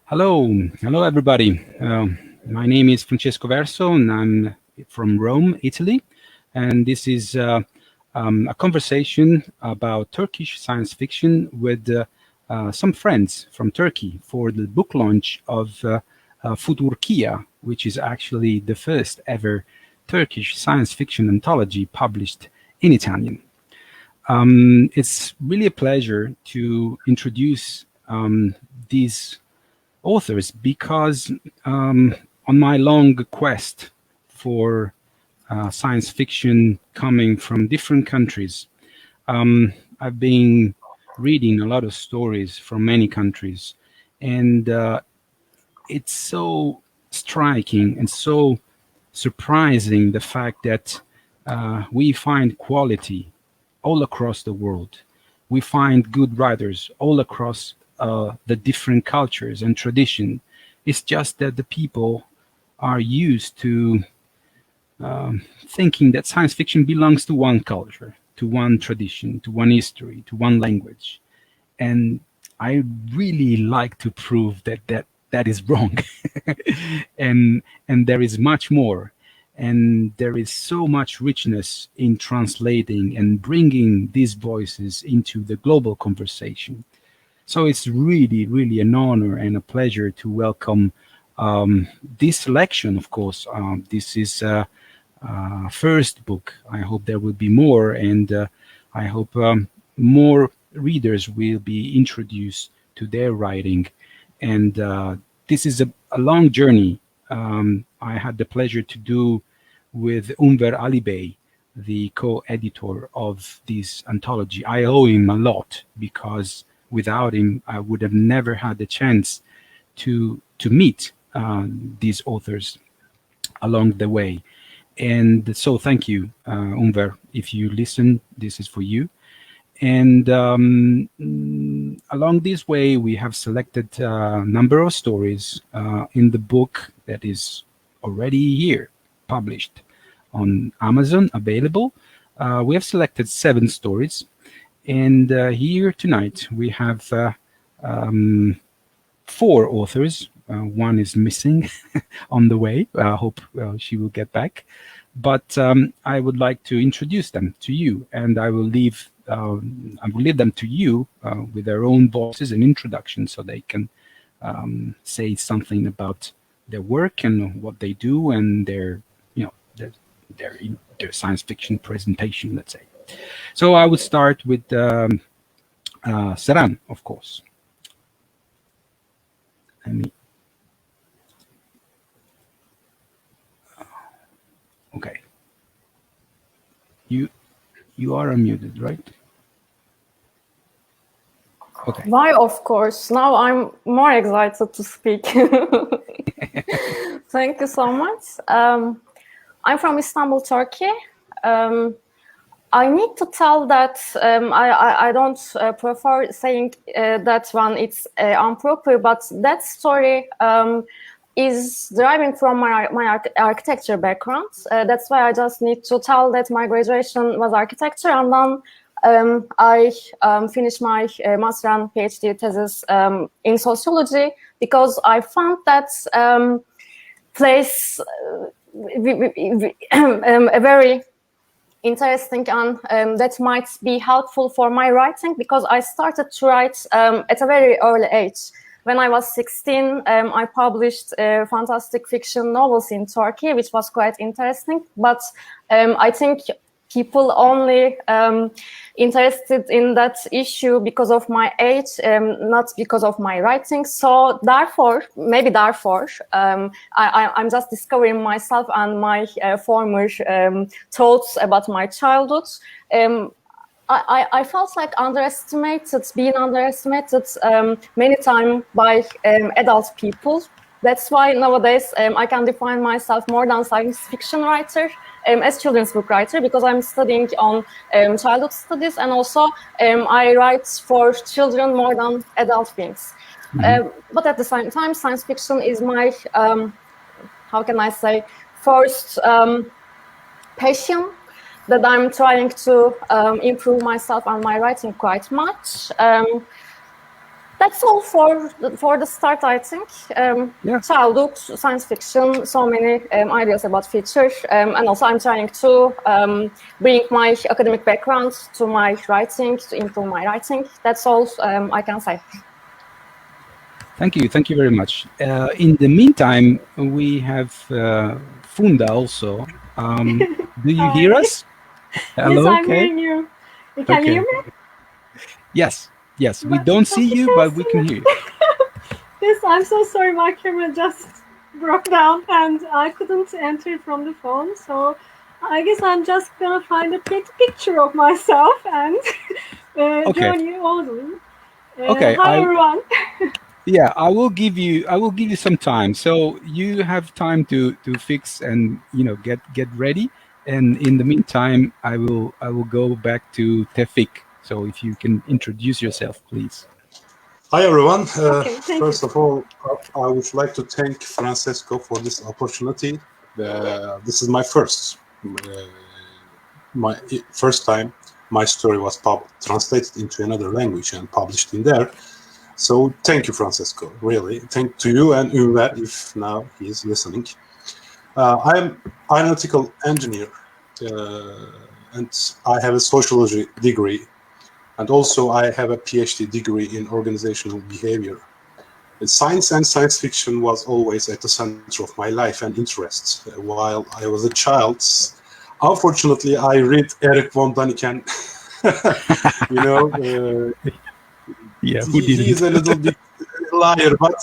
Hello everybody. My name is Francesco Verso and I'm from Rome, Italy. And this is a conversation about Turkish science fiction with some friends from Turkey for the book launch of Futurchia, which is actually the first ever Turkish science fiction anthology published in Italian. It's really a pleasure to introduce these authors because on my long quest for science fiction coming from different countries, I've been reading a lot of stories from many countries, and it's so striking and so surprising the fact that we find quality all across the world. We find good writers all across the different cultures and tradition. It's just that the people are used to thinking that science fiction belongs to one culture, to one tradition, to one history, to one language. And I really like to prove that is wrong. and there is much more. And there is so much richness in translating and bringing these voices into the global conversation. So it's really, really an honor and a pleasure to welcome this selection, of course. This is first book. I hope there will be more, and I hope more readers will be introduced to their writing. And this is a long journey I had the pleasure to do with Umver Ali Bey, the co-editor of this anthology. I owe him a lot because without him, I would have never had the chance to meet these authors along the way. And so thank you, Umver. If you listen, this is for you. And along this way, we have selected a number of stories in the book that is already here, published on Amazon, available. We have selected 7 stories. And here tonight we have 4 authors. One is missing on the way. I hope she will get back. But I would like to introduce them to you, and I will leave them to you with their own voices and introduction, so they can say something about their work and what they do and their science fiction presentation, let's say. So I would start with Seran, of course. Okay. You are unmuted, right? Okay. Why, of course. Now I'm more excited to speak. Thank you so much. I'm from Istanbul, Turkey. I need to tell that I don't prefer saying that one it's improper, but that story is deriving from my architecture background. That's why I just need to tell that my graduation was architecture, and then I finished my master and PhD thesis in sociology, because I found that place a very interesting, and that might be helpful for my writing, because I started to write at a very early age. When I was 16, I published fantastic fiction novels in Turkey, which was quite interesting. But I think people only interested in that issue because of my age, not because of my writing. So therefore, I'm just discovering myself and my former thoughts about my childhood. I felt like being underestimated many times by adult people. That's why nowadays I can define myself more than science fiction writer, as children's book writer, because I'm studying on childhood studies, and also I write for children more than adult beings. But at the same time, science fiction is my, how can I say, first passion, that I'm trying to improve myself and my writing quite much. That's all for the start, I think. Yeah. Childhood, science fiction, so many ideas about future, and also I'm trying to bring my academic background to my writing, to improve my writing. That's all I can say. Thank you very much. In the meantime, we have Funda also. Do you hear us? Hello, Yes, I'm okay. hearing you. Can you hear me? Yes, we But don't see you, but we can hear you. Yes, I'm so sorry. My camera just broke down and I couldn't enter from the phone. So I guess I'm just gonna find a pretty picture of myself and join you all. Okay, Hi everyone. yeah, I will give you some time. So you have time to fix and get ready. And in the meantime, I will go back to Tevfik. So if you can introduce yourself, please. Hi everyone. Thank First you. of all, I would like to thank Francesco for this opportunity. This is my first time my story was translated into another language and published in there. So thank you, Francesco. Really, thank to you and Hünel if now he is listening. I'm analytical engineer, and I have a sociology degree, and also I have a PhD degree in organizational behavior. Science and science fiction was always at the center of my life and interests. While I was a child, unfortunately, I read Eric von Daniken. Yeah, who didn't? He is a little bit liar, but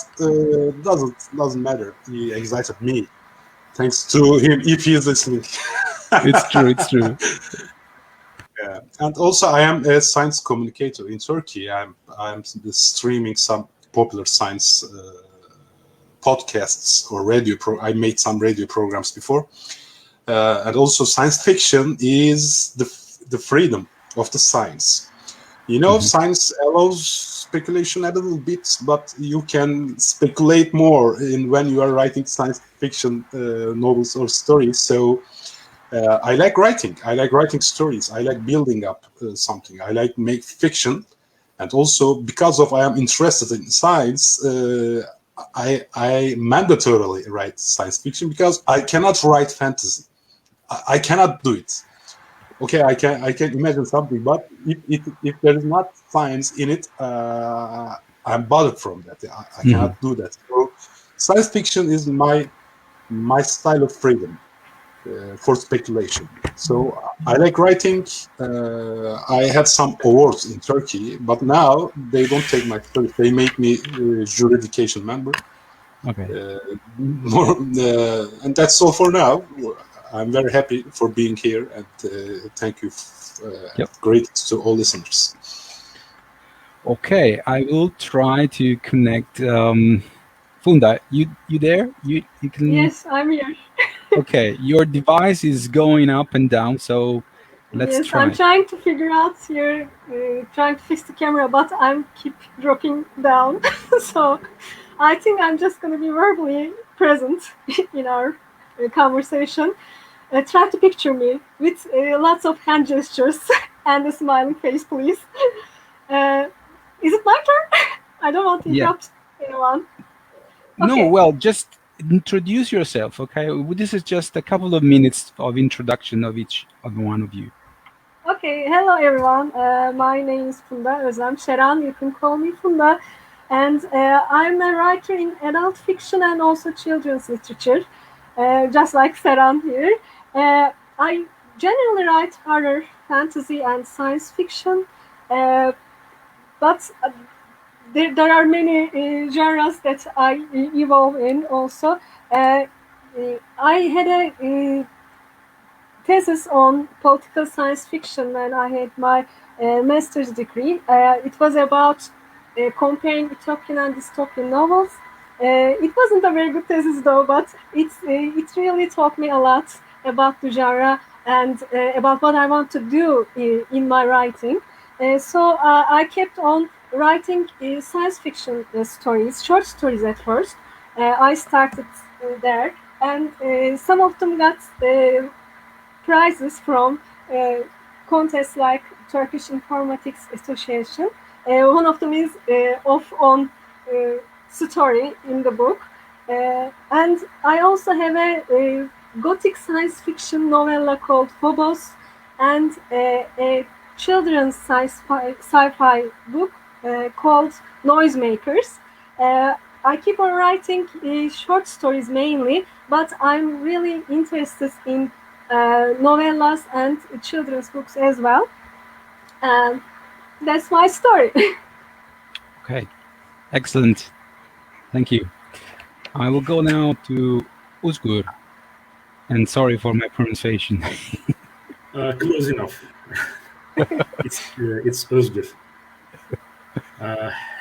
doesn't matter. He excited me. Thanks to him, if he is listening. It's true. Yeah. And also, I am a science communicator in Turkey. I'm streaming some popular science podcasts or I made some radio programs before. And also, science fiction is the freedom of the science. Science allows speculation a little bit, but you can speculate more when you are writing science fiction novels or stories. So I like writing. I like writing stories. I like building up something. I like make fiction, and also because I am interested in science, I mandatorily write science fiction because I cannot write fantasy. I cannot do it. Okay, I can imagine something, but if there is not science in it, I'm bothered from that. I cannot do that. So science fiction is my style of freedom for speculation. So I like writing. I had some awards in Turkey, but now they don't take my stories. They make me jury education member. Okay. And that's all for now. I'm very happy for being here, and thank you. Greetings to all listeners. Okay, I will try to connect. Funda, you there? You can. Yes, I'm here. Okay, your device is going up and down, so let's try. I'm trying to figure out here, trying to fix the camera, but I'm keep dropping down. So I think I'm just going to be verbally present in our conversation. Try to picture me with lots of hand gestures and a smiling face, please. Is it my turn? I don't want to interrupt anyone. No, well, just introduce yourself, okay? This is just a couple of minutes of introduction of each of one of you. Okay, hello everyone. My name is Funda Özlem Şeran. You can call me Funda. And I'm a writer in adult fiction and also children's literature, just like Seran here. I generally write horror, fantasy, and science fiction, but there are many genres that I evolve in also. I had a thesis on political science fiction when I had my master's degree. It was about comparing utopian and dystopian novels. It wasn't a very good thesis though, but it really taught me a lot about the genre and about what I want to do in my writing. So I kept on writing science fiction stories, short stories at first. I started there, and some of them got prizes from contests like Turkish Informatics Association. One of them is off on story in the book. And I also have a Gothic science fiction novella called Phobos, and a children's sci-fi book called Noisemakers. I keep on writing short stories mainly, but I'm really interested in novellas and children's books as well. That's my story. Okay, excellent. Thank you. I will go now to Özgür. And sorry for my pronunciation. Close enough. It's Özgür.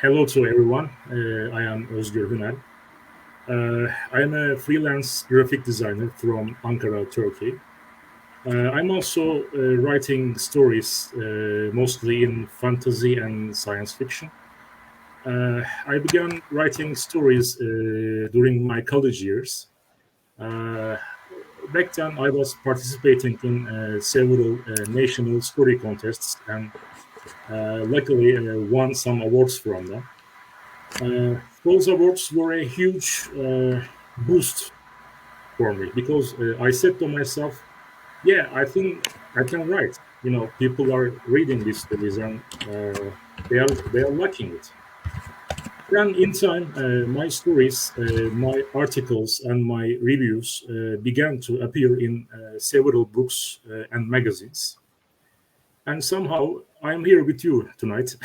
Hello to everyone. I am Özgür Hünel. I am a freelance graphic designer from Ankara, Turkey. I'm also writing stories, mostly in fantasy and science fiction. I began writing stories during my college years. Back then, I was participating in several national story contests, and luckily won some awards from them. Those awards were a huge boost for me, because I said to myself, yeah, I think I can write. You know, people are reading these stories, and they are liking it. Then in time, my stories, my articles, and my reviews began to appear in several books and magazines. And somehow I'm here with you tonight.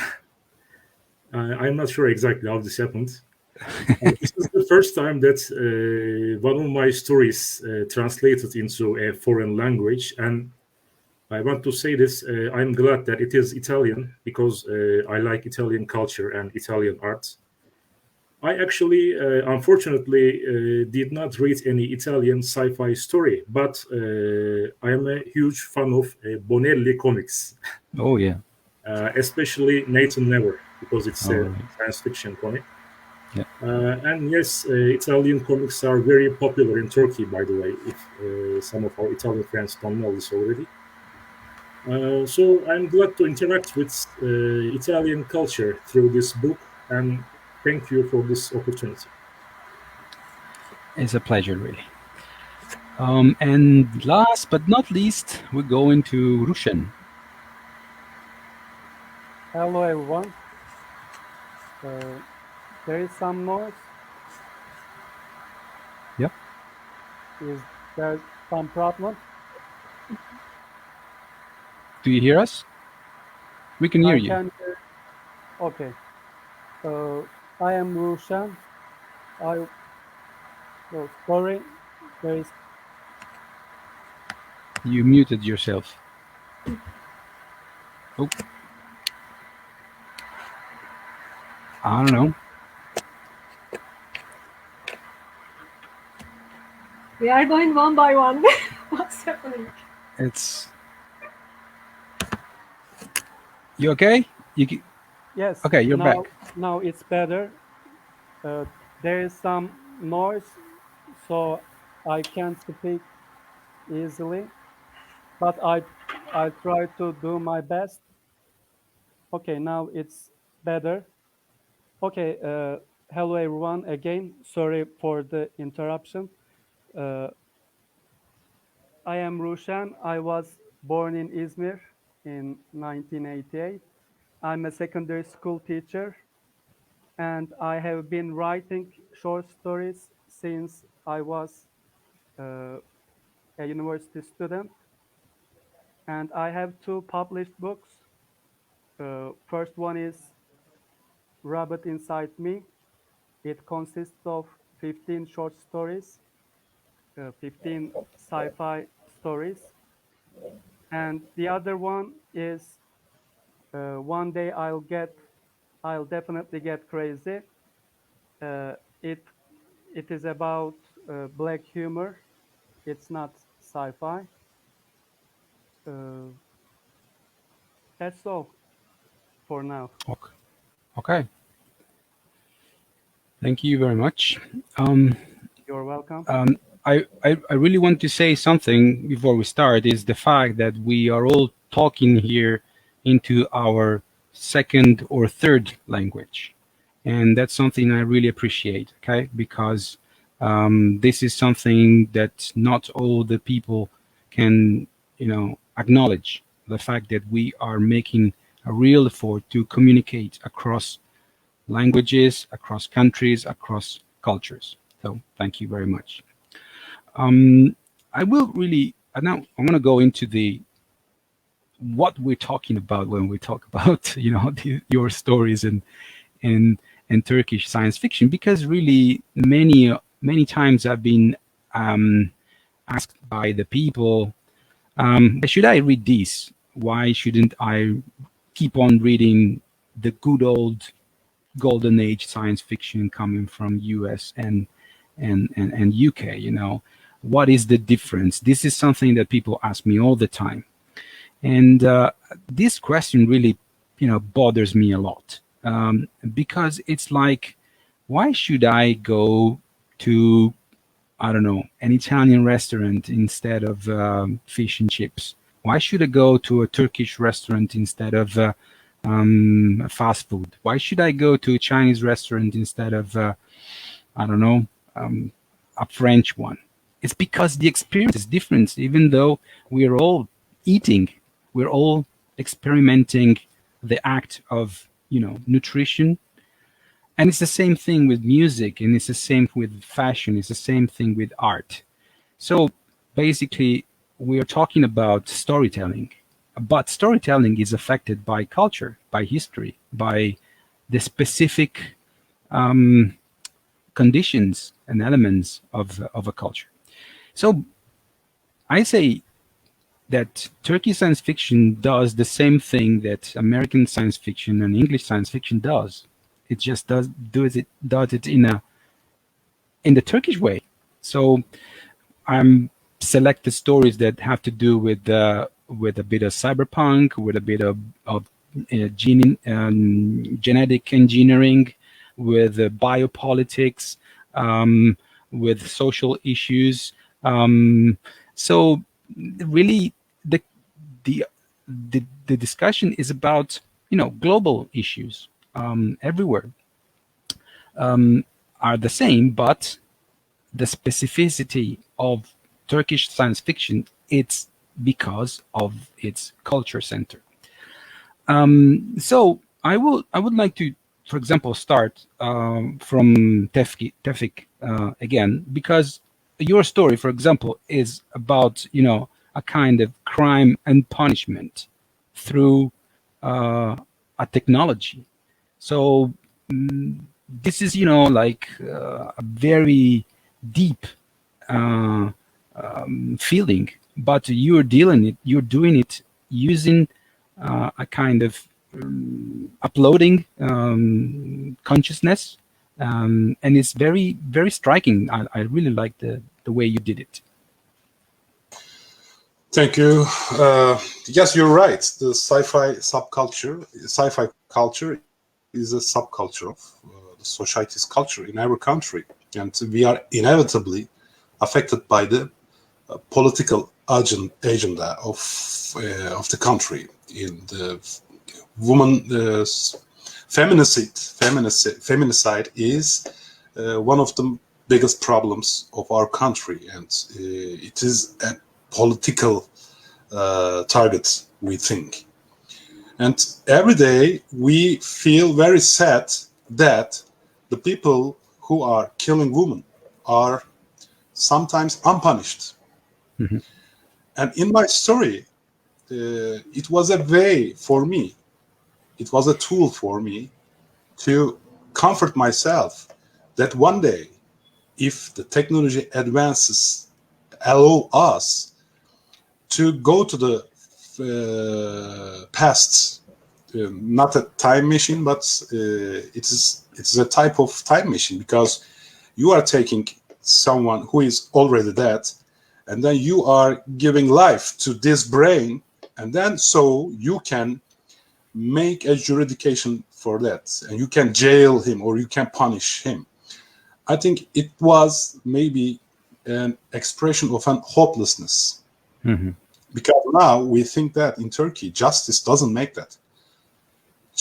I'm not sure exactly how this happened. This is the first time that one of my stories translated into a foreign language. And I want to say this, I'm glad that it is Italian, because I like Italian culture and Italian art. I actually, unfortunately, did not read any Italian sci-fi story, but I am a huge fan of Bonelli comics. Oh, yeah. Especially Nathan Never, because it's a right. science fiction comic. Yeah. And yes, Italian comics are very popular in Turkey, by the way, if some of our Italian friends don't know this already. So I'm glad to interact with Italian culture through this book, and thank you for this opportunity. It's a pleasure, really. And last but not least, we're going to Ruhşen. Hello, everyone. There is some noise. Yep. Is there some problem? Do you hear us? We can hear you. Okay. I am Ruhşen. Sorry. There is. You muted yourself. Oh. I don't know. We are going one by one. What's happening? It's. You okay? Yes. Okay, you're back. Now it's better. There is some noise, so I can't speak easily. But I try to do my best. Okay, now it's better. Okay, hello everyone again. Sorry for the interruption. I am Ruhşen. I was born in Izmir in 1988. I'm a secondary school teacher, and I have been writing short stories since I was a university student. And I have 2 published books. First one is Rabbit Inside Me. It consists of 15 short stories, 15 sci-fi stories. And the other one is One Day I'll Definitely Get Crazy. It is about black humor. It's not sci-fi. That's all for now. Okay. Thank you very much. You're welcome. I really want to say something before we start, is the fact that we are all talking here into our second or third language. And that's something I really appreciate, okay? Because this is something that not all the people can, acknowledge, the fact that we are making a real effort to communicate across languages, across countries, across cultures. So thank you very much. I will really, now I'm going to go into what we're talking about when we talk about, your stories and Turkish science fiction, because really many times I've been asked by the people, should I read this? Why shouldn't I keep on reading the good old golden age science fiction coming from US and UK? What is the difference? This is something that people ask me all the time, and this question really bothers me a lot, because it's like, why should I go to, I don't know, an Italian restaurant instead of fish and chips? Why should I go to a Turkish restaurant instead of fast food? Why should I go to a Chinese restaurant instead of, I don't know, a French one? It's because the experience is different. Even though we're all eating, we're all experimenting the act of, nutrition. And it's the same thing with music, and it's the same with fashion, it's the same thing with art. So basically, we are talking about storytelling, but storytelling is affected by culture, by history, by the specific conditions and elements of a culture. So I say that Turkish science fiction does the same thing that American science fiction and English science fiction does. It just does it in the Turkish way. So I'm selected stories that have to do with a bit of cyberpunk, with a bit of genetic engineering, with biopolitics, with social issues. So really, the discussion is about global issues everywhere. Are the same, but the specificity of Turkish science fiction, it's because of its culture center. So I would like to, for example, start from Tevfik again, because your story, for example, is about a kind of crime and punishment through a technology. So this is like a very deep feeling, but you're doing it using a kind of uploading consciousness, and it's very, very striking. I really like the way you did it. Thank you. Yes, you're right. The sci-fi culture is a subculture of the society's culture in our country, and we are inevitably affected by the political agenda of the country. In the woman, feminicide is one of the biggest problems of our country, and it is a political target, we think. And every day we feel very sad that the people who are killing women are sometimes unpunished. Mm-hmm. And in my story, it was a way for me, it was a tool for me to comfort myself that one day, if the technology advances allow us to go to the past, not a time machine, but it's a type of time machine, because you are taking someone who is already dead, and then you are giving life to this brain, and then so you can make a jurisdiction for that, and you can jail him or you can punish him. I think it was maybe an expression of an hopelessness. Mm-hmm. Because now we think that in Turkey, justice doesn't make that.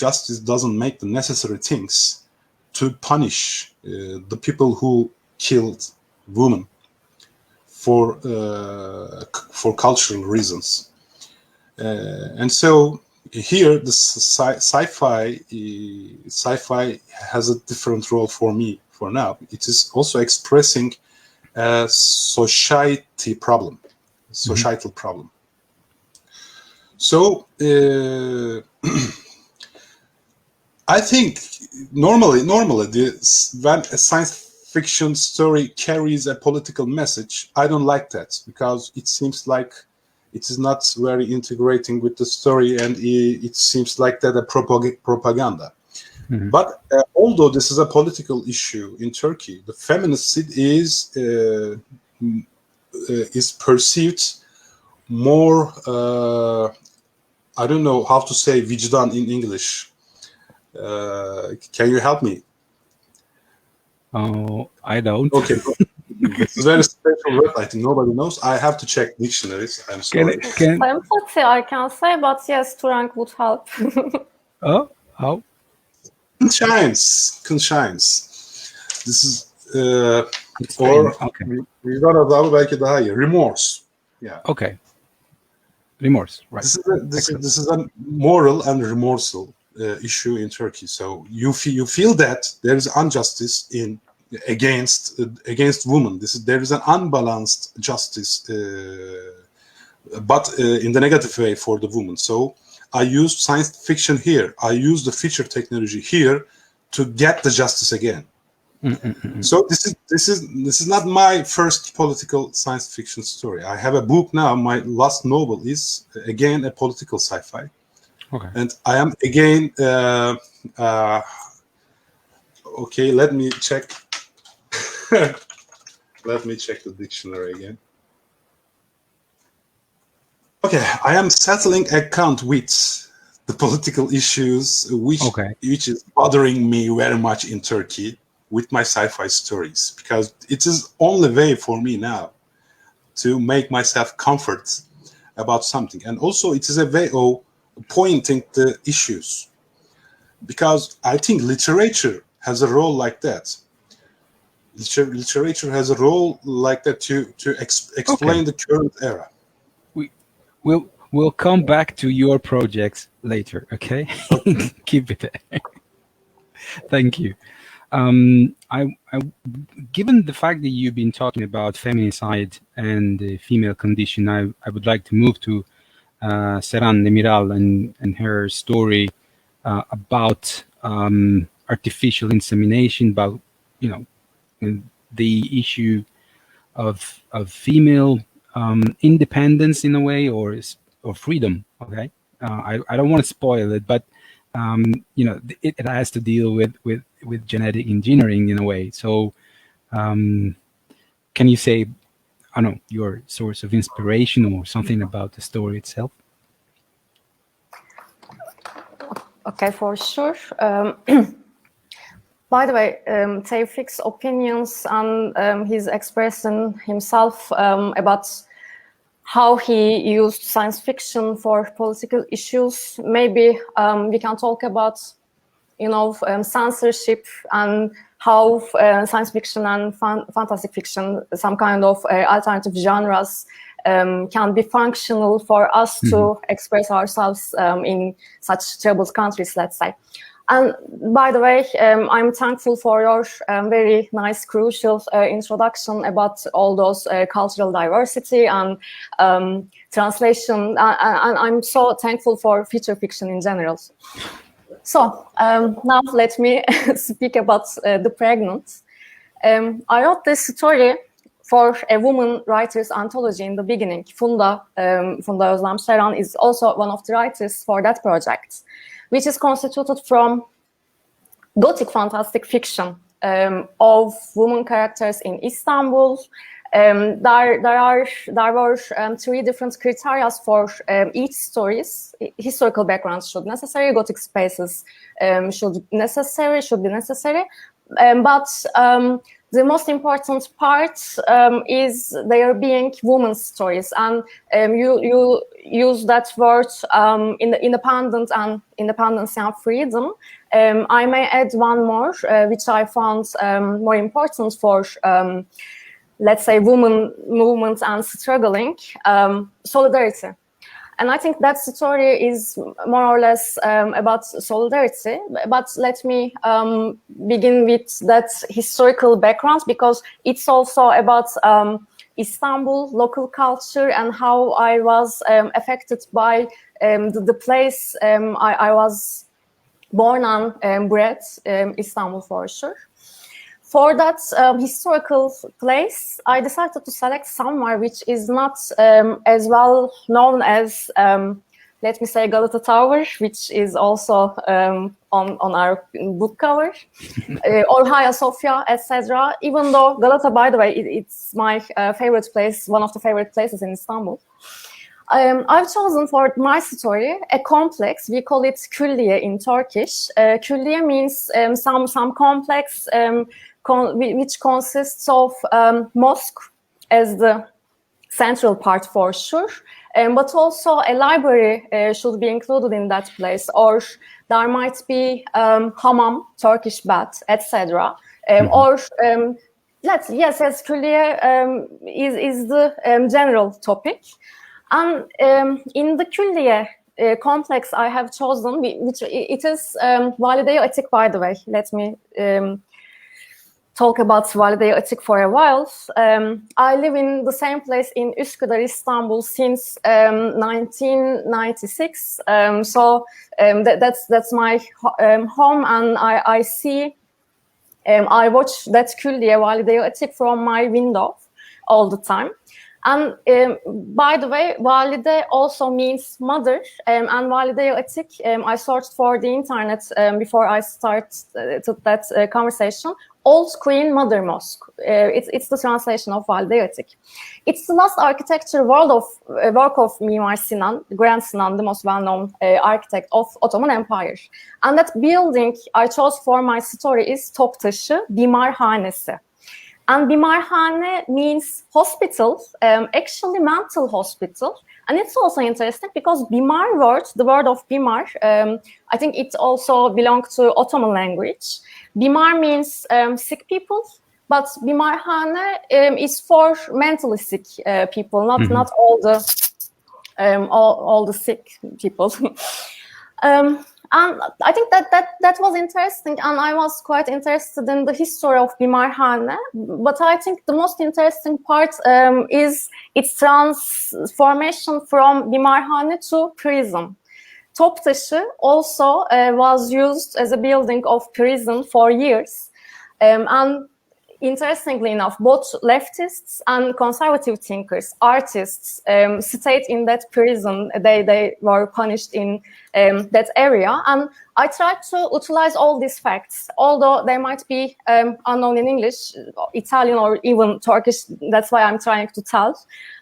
justice doesn't make the necessary things to punish the people who killed women for cultural reasons. And so here the sci-fi has a different role for me for now. It is also expressing a societal problem. So I think normally when a science fiction story carries a political message, I don't like that, because it seems like it is not very integrating with the story, and it seems like that a propaganda. Mm-hmm. But although this is a political issue in Turkey, the feminicide is perceived more. I don't know how to say vicdan in English. Can you help me? Oh, I don't. Okay. This is a very special word. I think nobody knows. I have to check dictionaries. I'm sorry. Empathy, I can say, but yes, Turank would help. Oh, how? Conscience. This is or okay. belki daha iyi. Remorse. Yeah. Okay. Remorse. Right. This is a moral and remorsal issue in Turkey. So you feel that there is injustice against women. There is an unbalanced justice, but in the negative way for the woman. So I used science fiction here. I used the feature technology here to get the justice again. Mm-hmm. So this is not my first political science fiction story. I have a book now. My last novel is again a political sci-fi. Okay. And I am again. Okay, let me check. Let me check the dictionary again. Okay, I am settling account with the political issues which is bothering me very much in Turkey with my sci-fi stories, because it is only way for me now to make myself comfort about something. And also it is a way of pointing the issues, because I think literature has a role like that. Literature has a role like that to explain the current era. We'll come back to your projects later, okay? Keep it there. Thank you. Given the fact that you've been talking about feminicide and the female condition, I would like to move to Seran Demiral and her story about artificial insemination, about the issue of female independence in a way, or freedom. Okay, I don't want to spoil it, but it has to deal with genetic engineering in a way. So, can you say, I don't know, your source of inspiration or something about the story itself? Okay, for sure. By the way, Tevfik's opinions and his expressing himself about how he used science fiction for political issues. Maybe we can talk about, censorship and how science fiction and fantasy fiction, some kind of alternative genres, can be functional for us to express ourselves in such troubled countries, let's say. And by the way, I'm thankful for your very nice, crucial introduction about all those cultural diversity and translation. And I'm so thankful for feature fiction in general. So now let me speak about The Pregnant. I wrote this story for a woman writer's anthology in the beginning. Funda Özlem Şeran is also one of the writers for that project, which is constituted from Gothic fantastic fiction of women characters in Istanbul. There were three different criteria for each stories. Historical backgrounds should necessary, Gothic spaces should be necessary, but the most important part is their being women's stories, and you use that word in the independence and freedom. I may add one more, which I found more important for, let's say, women movement and struggling, solidarity. And I think that story is more or less about solidarity. But let me begin with that historical background, because it's also about Istanbul, local culture, and how I was affected by the place I was born and bred, Istanbul for sure. For that historical place, I decided to select somewhere which is not as well known as, let me say, Galata Tower, which is also on our book cover, or Hagia Sophia, etc. Even though Galata, by the way, it's my favorite place, one of the favorite places in Istanbul. I've chosen for my story a complex. We call it külliye in Turkish. Külliye means some complex, which consists of mosque as the central part for sure, but also a library should be included in that place, or there might be hammam, Turkish bath, etc. Or yes, külliye is the general topic. And in the külliye complex I have chosen, which it is Valide-i Atik, by the way. Let me talk about Valide-i Atik for a while. I live in the same place in Üsküdar, Istanbul, since 1996. So that's my home, and I see, I watch that külliye, Valide-i Atik, from my window all the time. And by the way, Valide also means mother, and Valide-i Atik, I searched for the internet before I started that conversation. Old Queen Mother Mosque. It's the translation of Valide-i Atik. It's the last architecture work of Mimar Sinan, Grand Sinan, the most well-known architect of Ottoman Empire. And that building I chose for my story is Toptaşı Bimarhanesi. And Bimarhane means hospital, actually mental hospital. And it's also interesting because Bimar word, the word of Bimar, I think it also belongs to Ottoman language. Bimar means sick people, but Bimarhane is for mentally sick people, not all the sick people. And I think that was interesting, and I was quite interested in the history of Bimarhane. But I think the most interesting part is its transformation from Bimarhane to prison. Toptaşı also was used as a building of prison for years, and interestingly enough, both leftists and conservative thinkers, artists, stayed in that prison. They were punished in that area. And I tried to utilize all these facts, although they might be unknown in English, Italian, or even Turkish. That's why I'm trying to tell.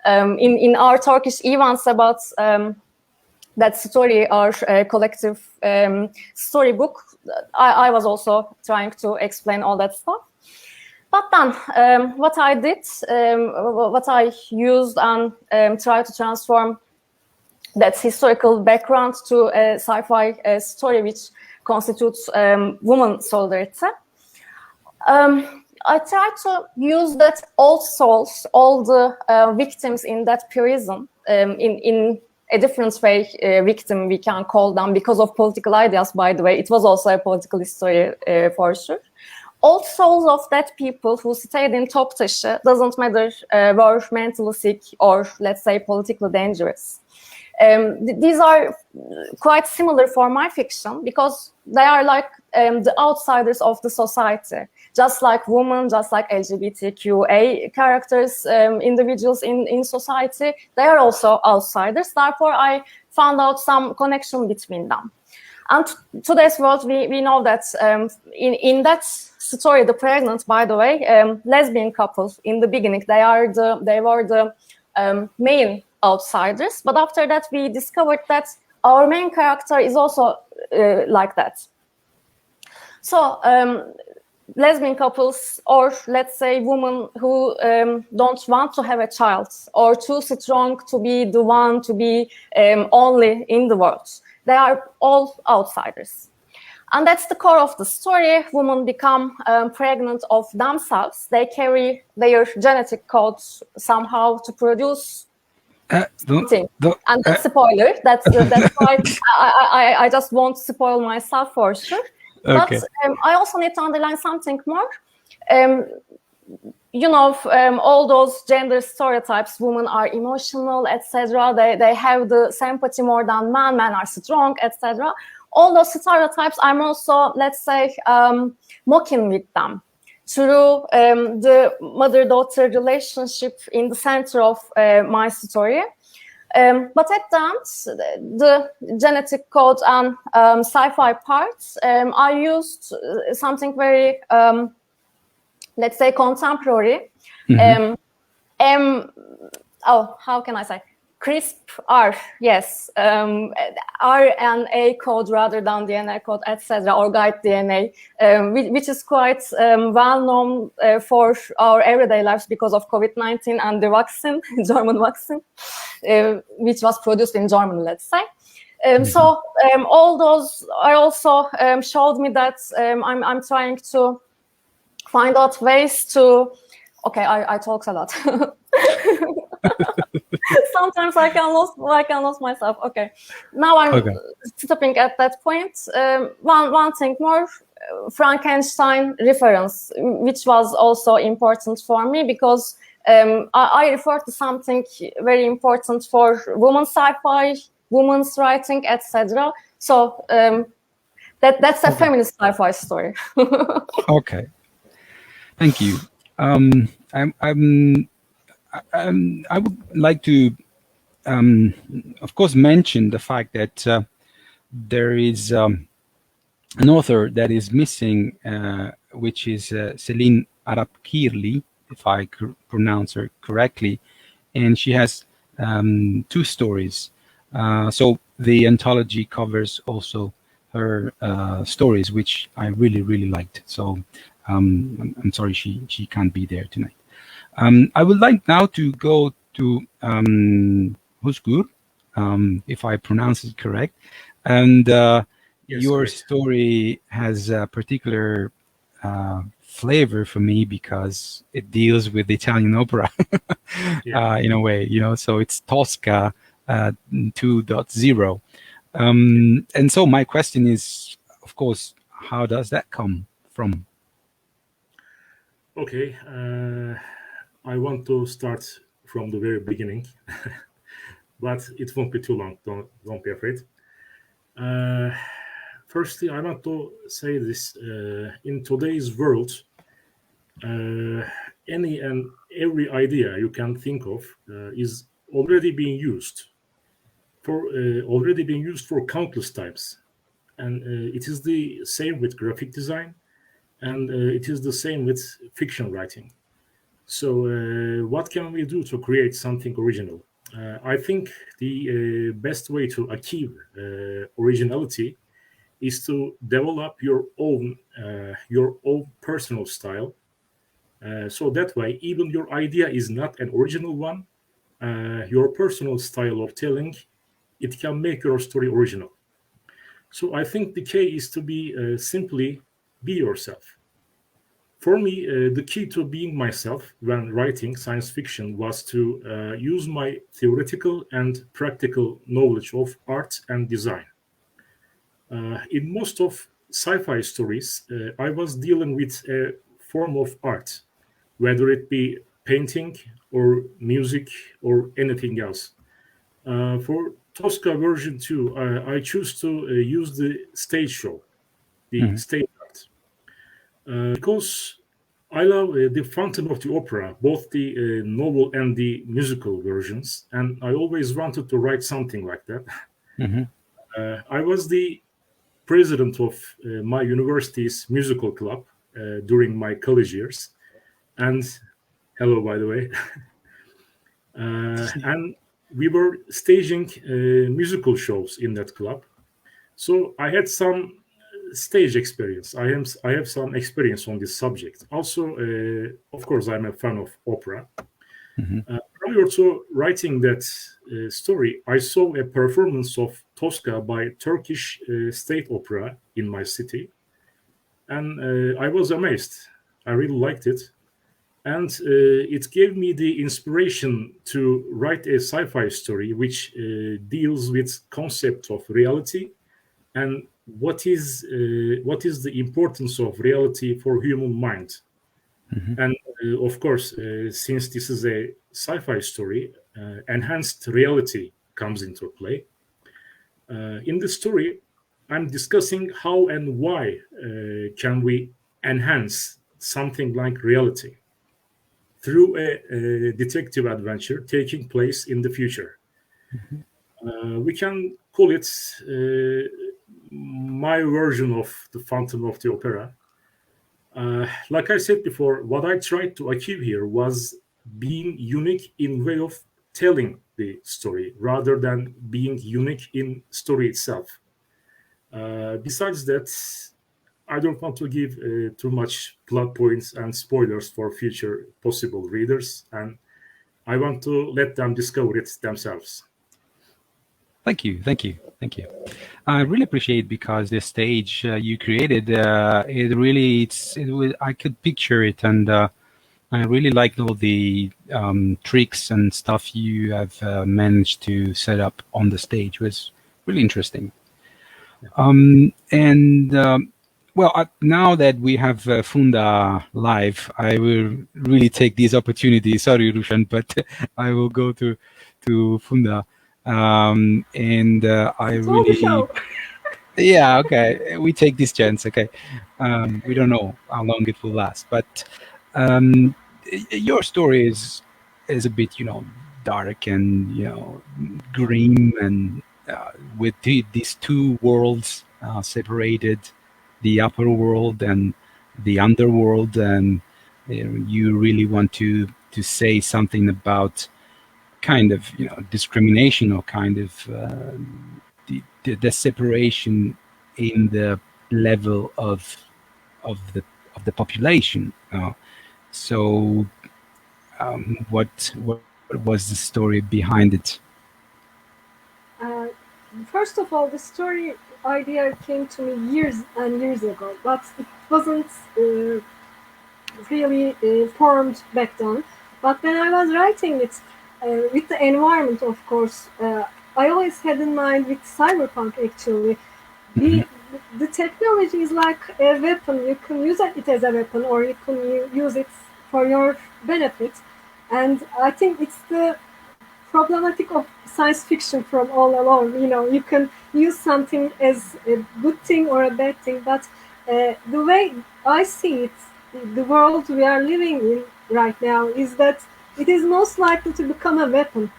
In our Turkish events about that story, our collective storybook, I was also trying to explain all that stuff. But then, what I did, what I used and tried to transform that historical background to a sci-fi story which constitutes woman solidarity. I tried to use that old souls, all the victims in that prison, in a different way, victim we can call them because of political ideas, by the way. It was also a political story for sure. Old souls of that people who stayed in Toptaşı, doesn't matter, were mentally sick or, let's say, politically dangerous. These are quite similar for my fiction because they are like the outsiders of the society. Just like women, just like LGBTQA characters, individuals in society, they are also outsiders. Therefore, I found out some connection between them. And today's world, we know that in that story, the pregnant, by the way, lesbian couple in the beginning, they were the main outsiders. But after that, we discovered that our main character is also like that. So lesbian couples, or let's say women who don't want to have a child or too strong to be the one to be only in the world. They are all outsiders. And that's the core of the story. Women become pregnant of themselves. They carry their genetic codes somehow to produce something. And that's a spoiler. That's why I just won't spoil myself for sure. Okay. But I also need to underline something more. All those gender stereotypes, women are emotional, etc. They have the sympathy more than men are strong, etc. All those stereotypes, I'm also, let's say, mocking with them through the mother-daughter relationship in the center of my story. But at the end, the genetic code and sci-fi parts, I used something very, let's say, contemporary. How can I say? CRISPR, yes, RNA code rather than DNA code, etc., or guide DNA, which is quite well known for our everyday lives because of COVID-19 and the vaccine, German vaccine, which was produced in Germany, let's say. So all those are also showed me that I'm trying to find out ways to. Okay, I talk a lot. Sometimes I can lose myself. Okay, now I'm stopping at that point. One thing more, Frankenstein reference, which was also important for me because I refer to something very important for women's sci-fi, women's writing, etc. So that's a feminist sci-fi story. Okay, thank you. I would like to, of course, mention the fact that there is an author that is missing, which is Selin Arapkirli, if I pronounce her correctly, and she has 2 stories. So the anthology covers also her stories, which I really, really liked. So I'm sorry she can't be there tonight. I would like now to go to Özgür, if I pronounce it correct. And yes, your correct. Story has a particular flavor for me because it deals with Italian opera in a way, so it's Tosca 2.0. And so my question is, of course, how does that come from? Okay. I want to start from the very beginning, but it won't be too long. Don't be afraid. Firstly, I want to say this: in today's world, any and every idea you can think of is already being used for countless times, and it is the same with graphic design, and it is the same with fiction writing. So what can we do to create something original? I think the best way to achieve originality is to develop your own personal style. So that way, even your idea is not an original one, your personal style of telling, it can make your story original. So I think the key is to simply be yourself. For me, the key to being myself when writing science fiction was to use my theoretical and practical knowledge of art and design. In most of sci-fi stories, I was dealing with a form of art, whether it be painting or music or anything else. For Tosca version 2, I choose to use the stage show, the stage art. Because I love the Phantom of the Opera, both the novel and the musical versions, and I always wanted to write something like that. I was the president of my university's musical club during my college years, and hello, by the way. And we were staging musical shows in that club. So I had some stage experience. I have some experience on this subject. Also, of course, I'm a fan of opera. Prior to writing that story, I saw a performance of Tosca by Turkish State Opera in my city, and I was amazed. I really liked it, and it gave me the inspiration to write a sci-fi story which deals with concept of reality and what is the importance of reality for human mind. And of course, since this is a sci-fi story, enhanced reality comes into play. In the story, I'm discussing how and why can we enhance something like reality through a detective adventure taking place in the future. We can call it my version of the Phantom of the Opera. Like I said before, what I tried to achieve here was being unique in way of telling the story rather than being unique in story itself. Besides that, I don't want to give too much plot points and spoilers for future possible readers, and I want to let them discover it themselves. Thank you. I really appreciate because the stage you created, it really, I could picture it, and I really like all the tricks and stuff you have managed to set up on the stage. It was really interesting. Well, now that we have Funda live, I will really take this opportunity. Sorry, Ruhşen, but I will go to Funda. I really, yeah, okay, we take this chance. Okay, we don't know how long it will last, but your story is a bit, dark and grim, and with these two worlds separated, the upper world and the underworld, and you really want to say something about kind of discrimination, or kind of the separation in the level of the population. So what was the story behind it? First of all, the story idea came to me years and years ago, but it wasn't really formed back then. But when I was writing it, with the environment, of course, I always had in mind with cyberpunk, actually, the technology is like a weapon. You can use it as a weapon, or you can use it for your benefit. And I think it's the problematic of science fiction from all along. You can use something as a good thing or a bad thing, but the way I see it, the world we are living in right now, is that it is most likely to become a weapon,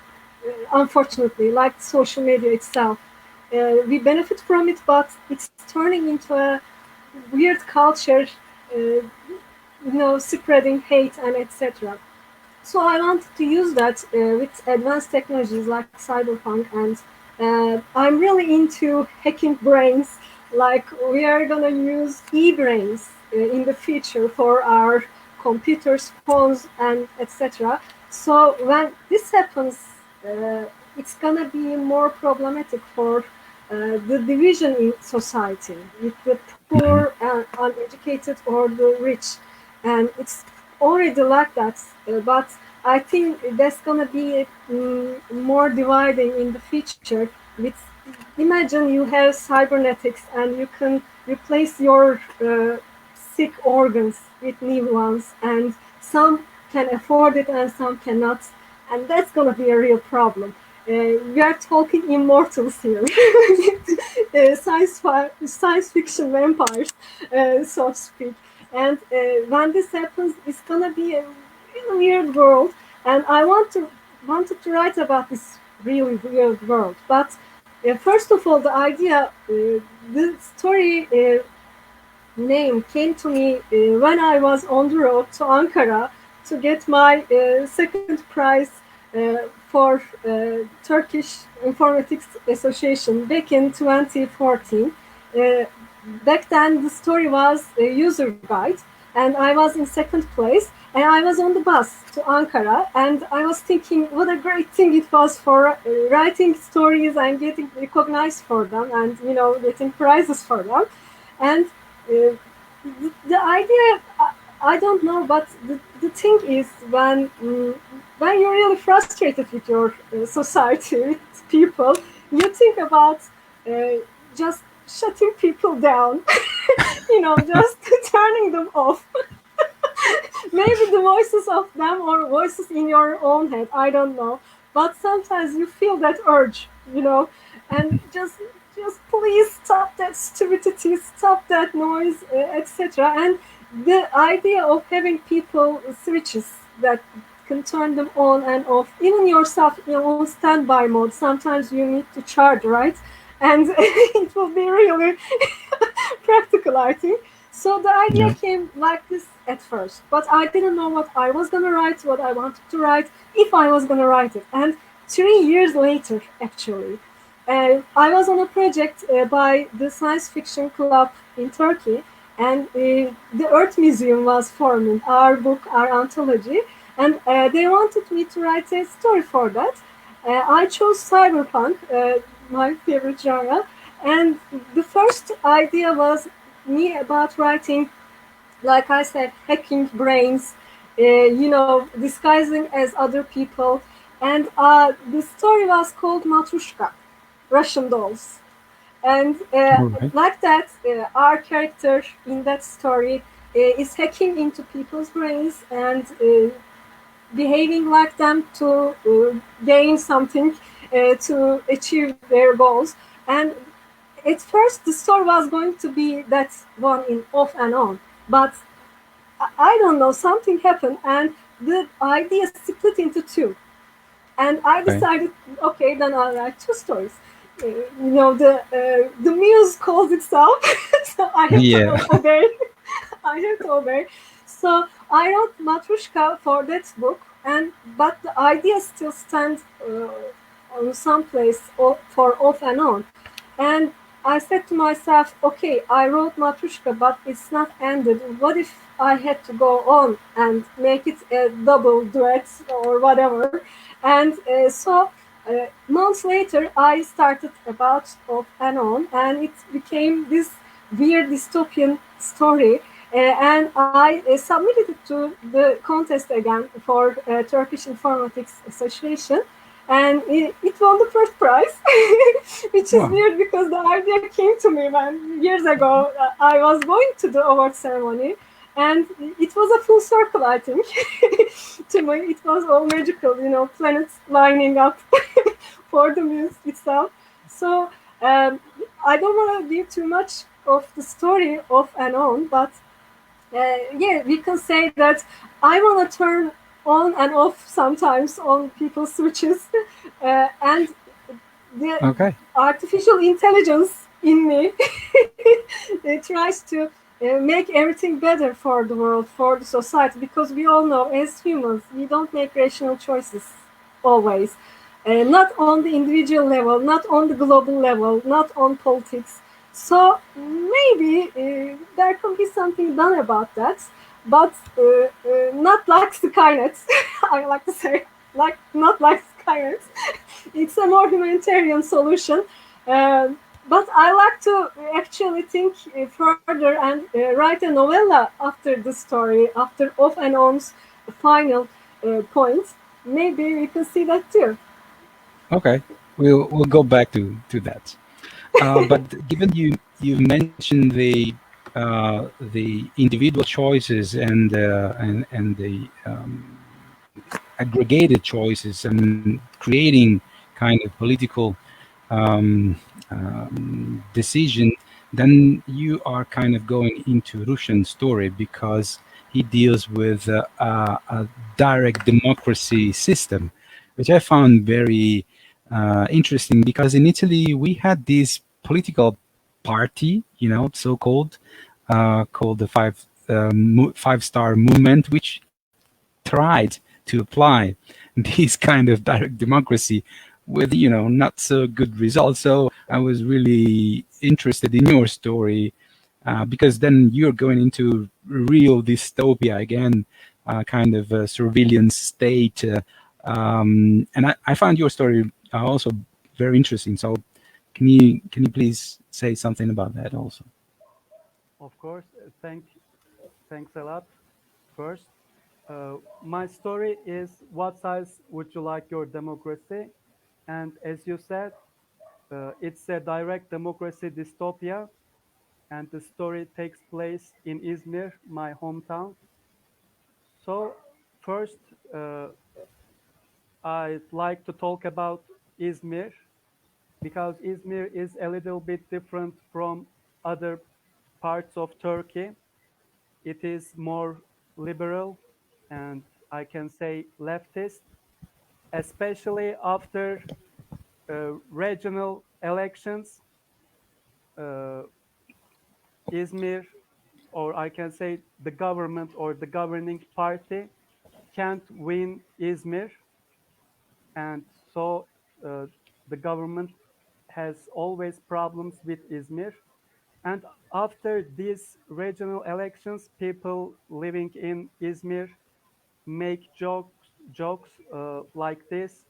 unfortunately, like social media itself. We benefit from it, but it's turning into a weird culture, spreading hate and etc. So I wanted to use that with advanced technologies like cyberpunk, and I'm really into hacking brains. Like, we are gonna use e-brains in the future for our computers, phones, and etc. So when this happens, it's gonna be more problematic for the division in society with the poor and uneducated or the rich, and it's already like that. But I think that's gonna be more dividing in the future. Imagine you have cybernetics and you can replace your sick organs with new ones, and some can afford it and some cannot, and that's going to be a real problem. We are talking immortals here, science fiction vampires, so to speak. And when this happens, it's going to be a really weird world, and I wanted to write about this really weird world. But first of all, the idea, the story name came to me when I was on the road to Ankara to get my second prize for Turkish Informatics Association back in 2014. back then the story was a user guide, and I was in second place, and I was on the bus to Ankara, and I was thinking what a great thing it was for writing stories and getting recognized for them, and getting prizes for them. And the idea, I don't know, but the thing is when you're really frustrated with your society, with people, you think about just shutting people down, just turning them off. Maybe the voices of them or voices in your own head, I don't know. But sometimes you feel that urge, and just please stop that stupidity, stop that noise, etc. And the idea of having people switches that can turn them on and off, even yourself on standby mode, sometimes you need to charge, right? And it will be really practical, I think. So the idea came like this at first, but I didn't know what I was going to write, what I wanted to write, if I was going to write it. And 3 years later, actually, I was on a project by the Science Fiction Club in Turkey, and the Earth Museum was forming our book, our anthology, and they wanted me to write a story for that. I chose cyberpunk, my favorite genre, and the first idea was me about writing, like I said, hacking brains, disguising as other people, and the story was called Matrushka, Russian dolls. And like that, our character in that story is hacking into people's brains and behaving like them to gain something, to achieve their goals. And at first, the story was going to be that one in off and on, but I don't know, something happened, and the idea split into two. And I decided, okay, then I'll write 2 stories. The muse calls itself, so I have to obey. I have to obey. So I wrote Matrushka for that book, but the idea still stands on some place for off and on. And I said to myself, okay, I wrote Matrushka, but it's not ended. What if I had to go on and make it a double duet or whatever? And so months later, I started about off and on, and it became this weird dystopian story. And I submitted it to the contest again for Turkish Informatics Association. And it won the first prize, which is weird because the idea came to me years ago. I was going to the award ceremony, and it was a full circle, I think. To me, it was all magical, planets lining up for the muse itself. So I don't want to give too much of the story off and on, but we can say that I want to turn on and off sometimes on people's switches, and the artificial intelligence in me it tries to make everything better for the world, for the society, because we all know as humans we don't make rational choices always, not on the individual level, not on the global level, not on politics. So maybe there can be something done about that. But not like Skynet, I like to say, not like Skynet. It's a more humanitarian solution. But I like to actually think further and write a novella after the story, after off and on's final point. Maybe we can see that too. Okay, we'll go back to that. But given you mentioned the individual choices and the aggregated choices and creating kind of political decision, then you are kind of going into Ruhşen's story because he deals with a direct democracy system, which I found very interesting, because in Italy we had this political party, so-called, called the Five-Star Movement, which tried to apply this kind of direct democracy with, not so good results. So I was really interested in your story because then you're going into real dystopia again, kind of a surveillance state. And I found your story also very interesting. So can you please say something about that also? Of course, thanks a lot. First, my story is what size would you like your democracy? And as you said, it's a direct democracy dystopia, and the story takes place in Izmir, my hometown. So first, I'd like to talk about Izmir because Izmir is a little bit different from other parts of Turkey. It is more liberal and I can say leftist, especially after regional elections. Uh, Izmir, or I can say the government or the governing party, can't win Izmir, and so uh, the government has always problems with Izmir. And after these regional elections, people living in Izmir make jokes like this.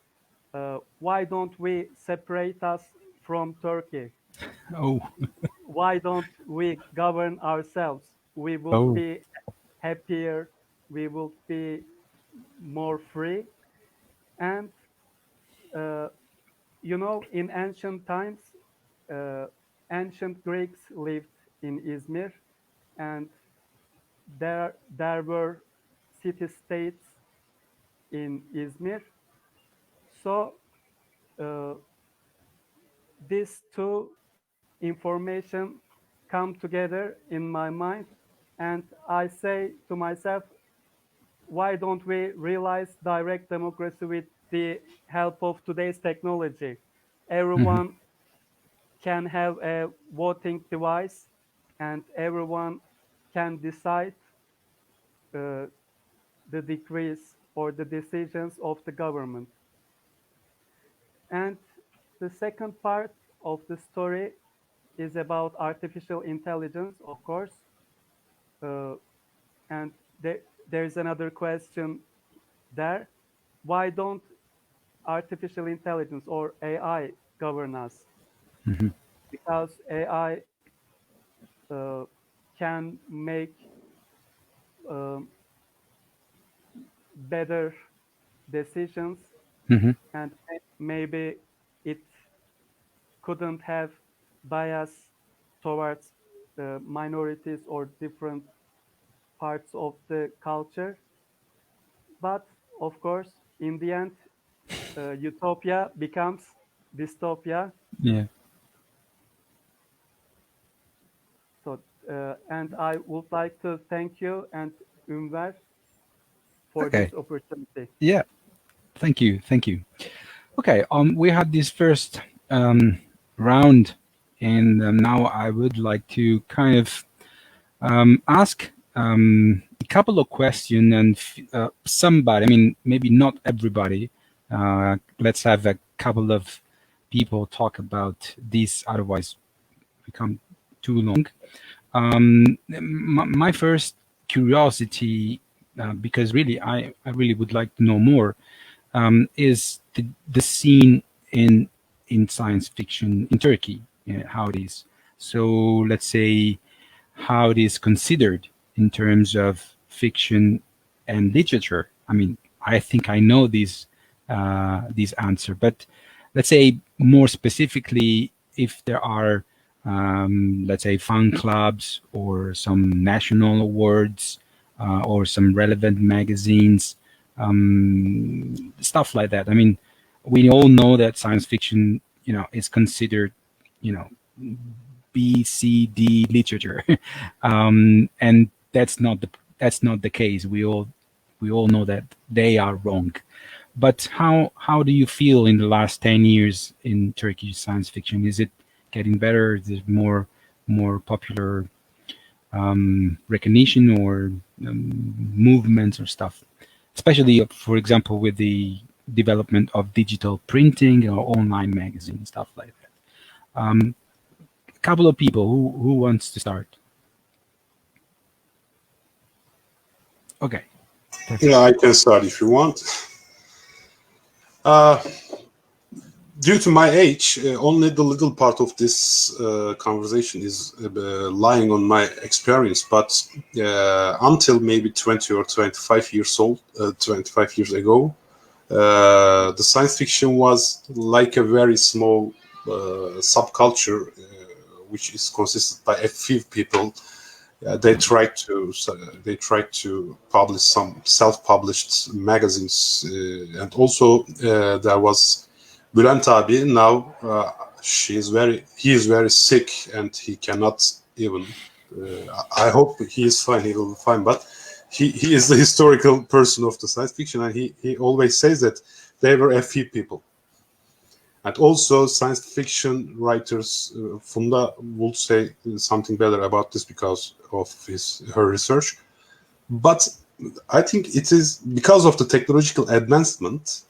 Why don't we separate us from Turkey? Oh, Why don't we govern ourselves? We would oh, be happier, we would be more free. And uh, in ancient times, uh, ancient Greeks lived in Izmir, and there were city-states in Izmir. So uh, these two information come together in my mind, and I say to myself, why don't we realize direct democracy with the help of today's technology? mhm, Everyone can have a voting device, and everyone can decide uh, the decrees or the decisions of the government. And the second part of the story is about artificial intelligence, of course. Uh, and there's another question there. Why don't artificial intelligence or AI govern us? mhm, Because AI uh, can make um, better decisions, mhm, and maybe it couldn't have bias towards minorities or different parts of the culture. But of course, in the end, utopia becomes dystopia. yeah. So, and I would like to thank you and Ünver for Okay. this opportunity. Yeah. Thank you. Thank you. Okay. We had this first round, and now I would like to kind of ask a couple of questions, and somebody, I mean, maybe not everybody. Let's have a couple of people talk about this, otherwise become too long. My first curiosity, because really I really would like to know more, is the scene in science fiction in Turkey, how it is. So let's say how it is considered in terms of fiction and literature. I mean, I think I know this answer, but let's say more specifically, if there are, let's say, fan clubs or some national awards or some relevant magazines, stuff like that. I mean, we all know that science fiction, is considered, you know, B, C, D literature, and that's not the case. We all know that they are wrong. But how do you feel in the last 10 years in Turkish science fiction? Is it getting better? Is it more popular recognition or movements or stuff? Especially, for example, with the development of digital printing or online magazine stuff like that. A couple of people who wants to start. Okay. Yeah, I can start if you want. Due to my age, only the little part of this conversation is lying on my experience. But until maybe 20 or 25 years old, 25 years ago, the science fiction was like a very small subculture, which is consisted by a few people. They tried to publish some self-published magazines, and also there was Bülent abi. Now he is very sick and he cannot even. I hope he is fine. He will be fine. But he is the historical person of the science fiction, and he always says that they were a few people. And also science fiction writers, Funda would say something better about this because of her research. But I think it is because of the technological advancement,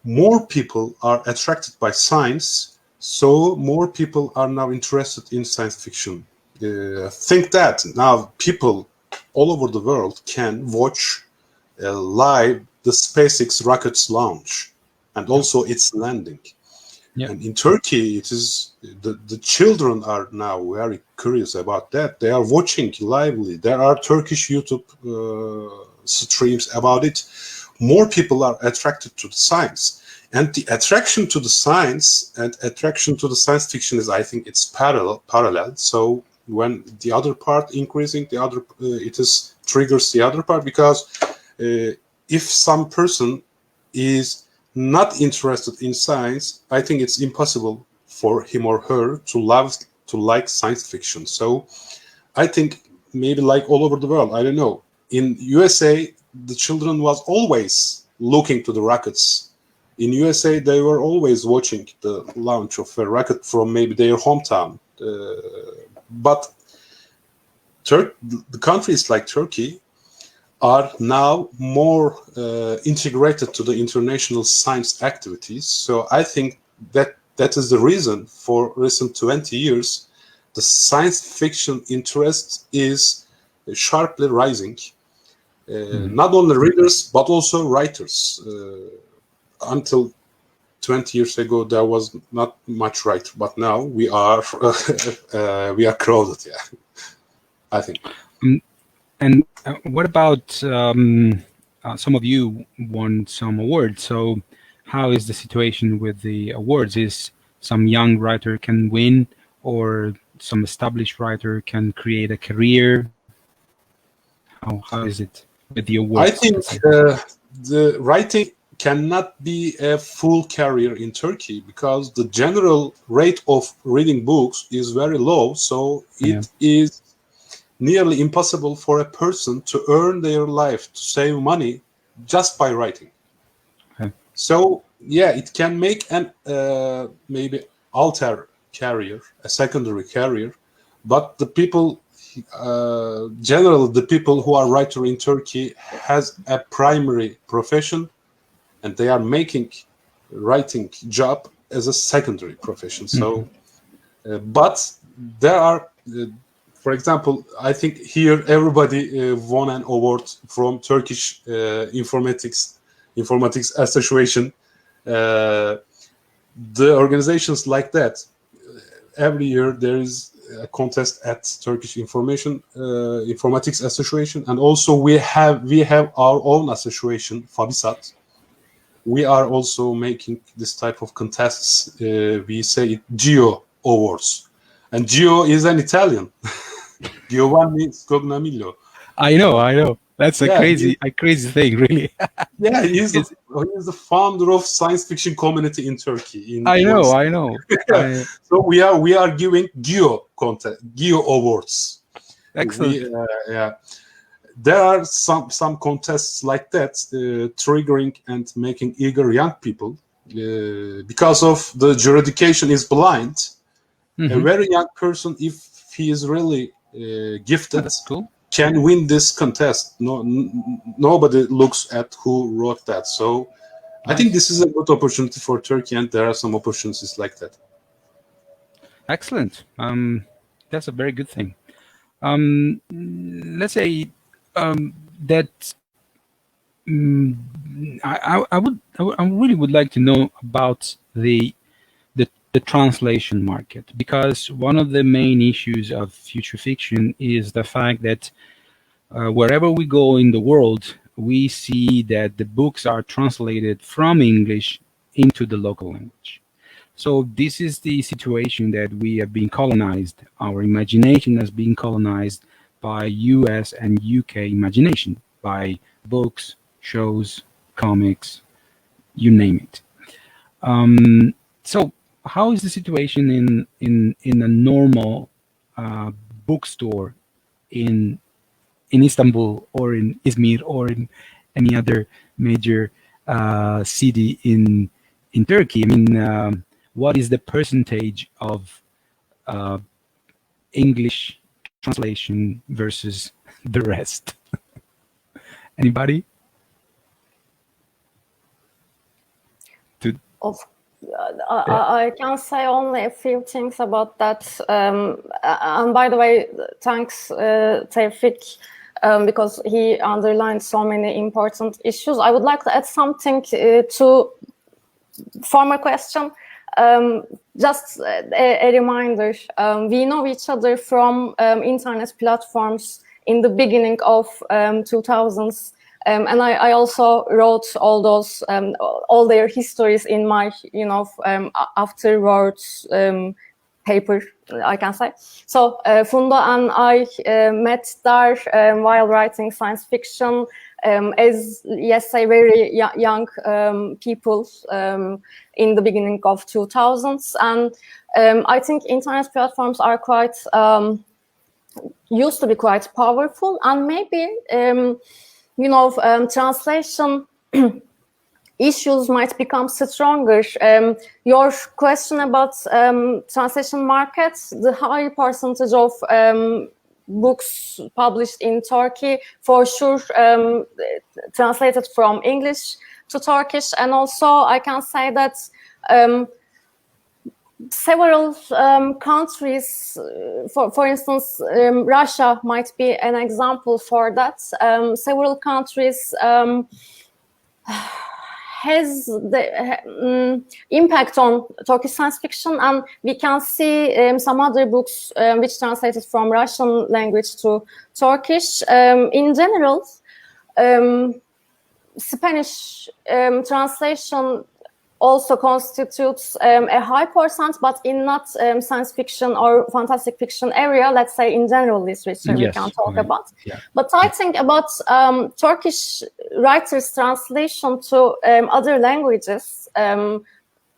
more people are attracted by science, so more people are now interested in science fiction. Think that now people all over the world can watch live the SpaceX rocket's launch and also its landing. Yeah. And in Turkey, it is the children are now very curious about that. They are watching lively. There are Turkish YouTube streams about it. More people are attracted to the science, and the attraction to the science and attraction to the science fiction is, I think, it's parallel. So when the other part increasing, it is triggers the other part, because if some person is not interested in science, I think it's impossible for him or her to like science fiction. So I think maybe like all over the world, I don't know. In USA, the children was always looking to the rockets. In USA, they were always watching the launch of a rocket from maybe their hometown. But the countries like Turkey are now more integrated to the international science activities. So I think that is the reason for recent 20 years, the science fiction interest is sharply rising. Not only readers, but also writers. Until 20 years ago, there was not much writer, but now we are crowded, yeah, I think. And what about some of you won some awards? So how is the situation with the awards? Is some young writer can win, or some established writer can create a career? How is it with the awards? I think the writing cannot be a full career in Turkey because the general rate of reading books is very low. So it is nearly impossible for a person to earn their life, to save money just by writing. Okay. So yeah, it can make an maybe alter career, a secondary career, but the people, generally the people who are writer in Turkey has a primary profession, and they are making writing job as a secondary profession. So, but there are. For example, I think here everybody won an award from Turkish Informatics Association. The organizations like that, every year there is a contest at Turkish Informatics Association, and also we have our own association, Fabisat. We are also making this type of contests. We say it Geo Awards, and Geo is an Italian. Giovanni Scognamillo. I know. That's a crazy thing, really. Yeah, he is the founder of science fiction community in Turkey. I know. So we are giving Geo Awards. Excellent. There are some contests like that, triggering and making eager young people because of the jurisdiction is blind. A very young person, if he is really gifted, can win this contest. Nobody looks at who wrote that. So I think this is a good opportunity for Turkey, and there are some opportunities like that. Excellent. That's a very good thing. Let's say that I really would like to know about the translation market, because one of the main issues of future fiction is the fact that wherever we go in the world, we see that the books are translated from English into the local language. So this is the situation that we have been colonized. Our imagination has been colonized by US and UK imagination, by books, shows, comics, you name it. So how is the situation in a normal bookstore in Istanbul or in Izmir or in any other major city in Turkey? I mean, what is the percentage of English translation versus the rest? Anybody? Of I can say only a few things about that. And by the way, thanks, Tevfik, because he underlined so many important issues. I would like to add something to former question. Just a reminder, we know each other from internet platforms in the beginning of 2000s. And I also wrote all those, all their histories in my, afterwards paper, I can say. So Funda and I met there while writing science fiction as, yes, a very young people in the beginning of 2000s. And I think internet platforms are quite, used to be quite powerful, and maybe translation issues might become stronger. Your question about translation markets, the high percentage of books published in Turkey, for sure, translated from English to Turkish. And also I can say that several countries, for instance, Russia might be an example for that. Several countries has the impact on Turkish science fiction, and we can see some other books which translated from Russian language to Turkish. In general, Spanish translation also constitutes a high percent, but in not science fiction or fantastic fiction area, let's say in general literature, yes, we can talk about. Yeah. But I think about Turkish writers' translation to other languages,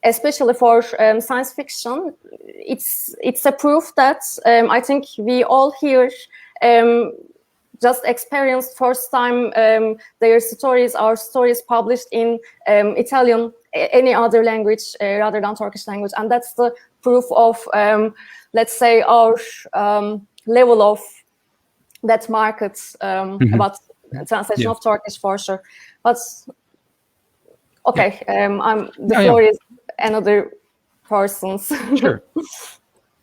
especially for science fiction. It's a proof that I think we all here just experienced first time their stories, our stories published in Italian, any other language rather than Turkish language. And that's the proof of, let's say, our level of that market about translation of Turkish, for sure. But, okay, the floor is another person's. Sure.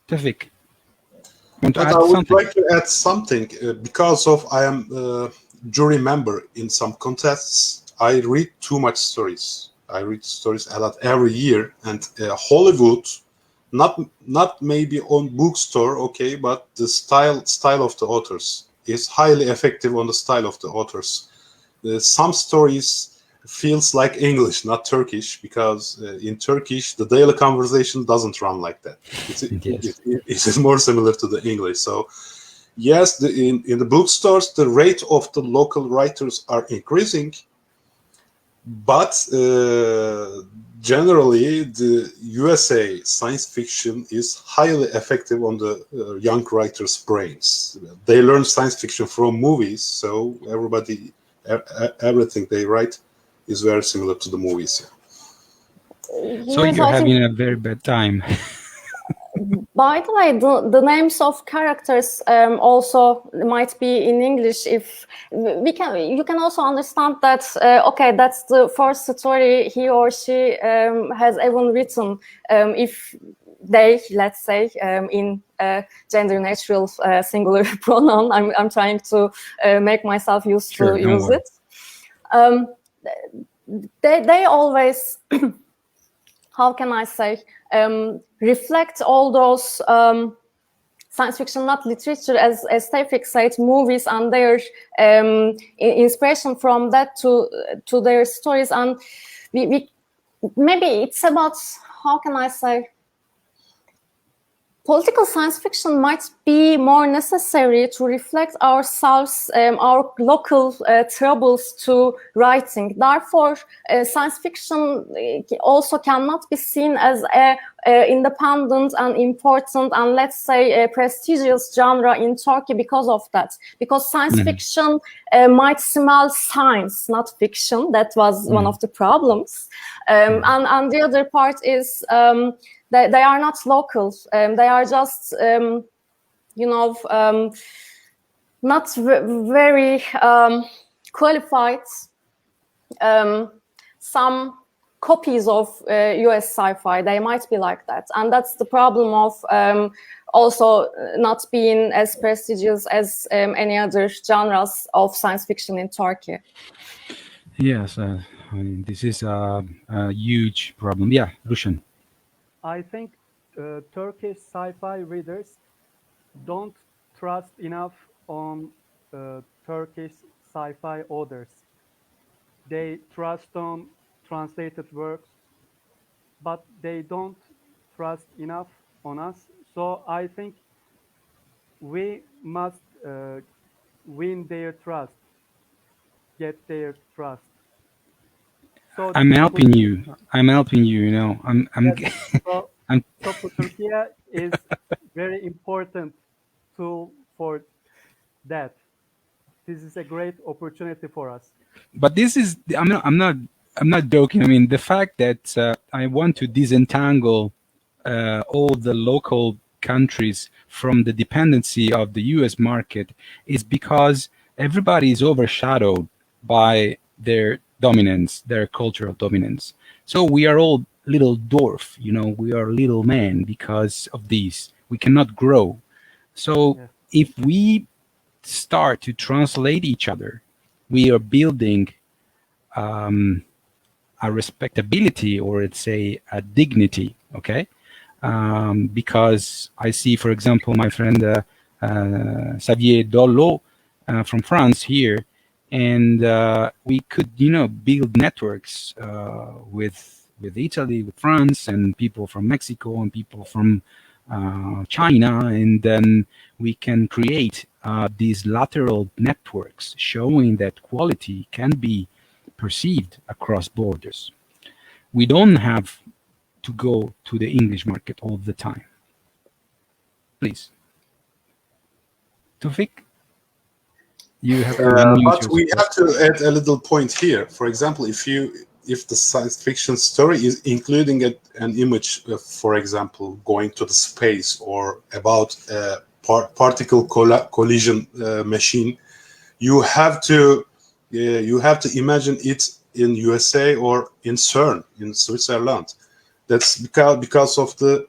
Tevfik. But I would like to add something, because of I am a jury member in some contests. I read too much stories. I read stories a lot every year, and Hollywood, not maybe on bookstore, okay, but the style of the authors is highly effective on the style of the authors. Some stories feels like English, not Turkish, because in Turkish the daily conversation doesn't run like that. It is more similar to the English. So yes, in the bookstores the rate of the local writers are increasing, but generally the USA science fiction is highly effective on the young writers' brains. They learn science fiction from movies, so everything they write is very similar to the movies. So you're having a very bad time. By the way, the names of characters also might be in English. If you can also understand that. Okay, that's the first story he or she has even written. If they, let's say, in gender neutral singular pronoun. I'm trying to make myself used to use it. They always, how can I say, reflect all those science fiction, not literature, as Tevfik said, movies and their inspiration from that to their stories. And we maybe it's about, how can I say, political science fiction might be more necessary to reflect ourselves, our local troubles to writing. Therefore, science fiction also cannot be seen as a independent and important and, let's say, a prestigious genre in Turkey because of that. Because science fiction might smell science, not fiction. That was one of the problems. And the other part is they are not local. They are just, not very qualified. Some copies of US sci-fi, they might be like that. And that's the problem of also not being as prestigious as any other genres of science fiction in Turkey. Yes, I mean, this is a huge problem. Yeah, Ruhşen. I think Turkish sci-fi readers don't trust enough on Turkish sci-fi authors. They trust on translated works, but they don't trust enough on us. So I think we must win their trust, get their trust. So I'm helping you. I'm helping you. You know, yes, so Futurchia is very important tool for that. This is a great opportunity for us. But this is, I'm not joking. I mean, the fact that I want to disentangle all the local countries from the dependency of the US market is because everybody is overshadowed by their dominance, their cultural dominance. So we are all little dwarf, we are little men because of this. We cannot grow. So if we start to translate each other, we are building a respectability, or let's say a dignity, okay? Because I see, for example, my friend Xavier Dollo from France here, and we could, build networks with Italy, with France, and people from Mexico, and people from China, and then we can create these lateral networks showing that quality can be perceived across borders. We don't have to go to the English market all the time. Please. Tevfik? You have to unmute but yourself. we have to add a little point here. For example, if the science fiction story is including an image, for example, going to the space or about a particle collision machine, you have to imagine it in USA or in CERN in Switzerland. That's because of the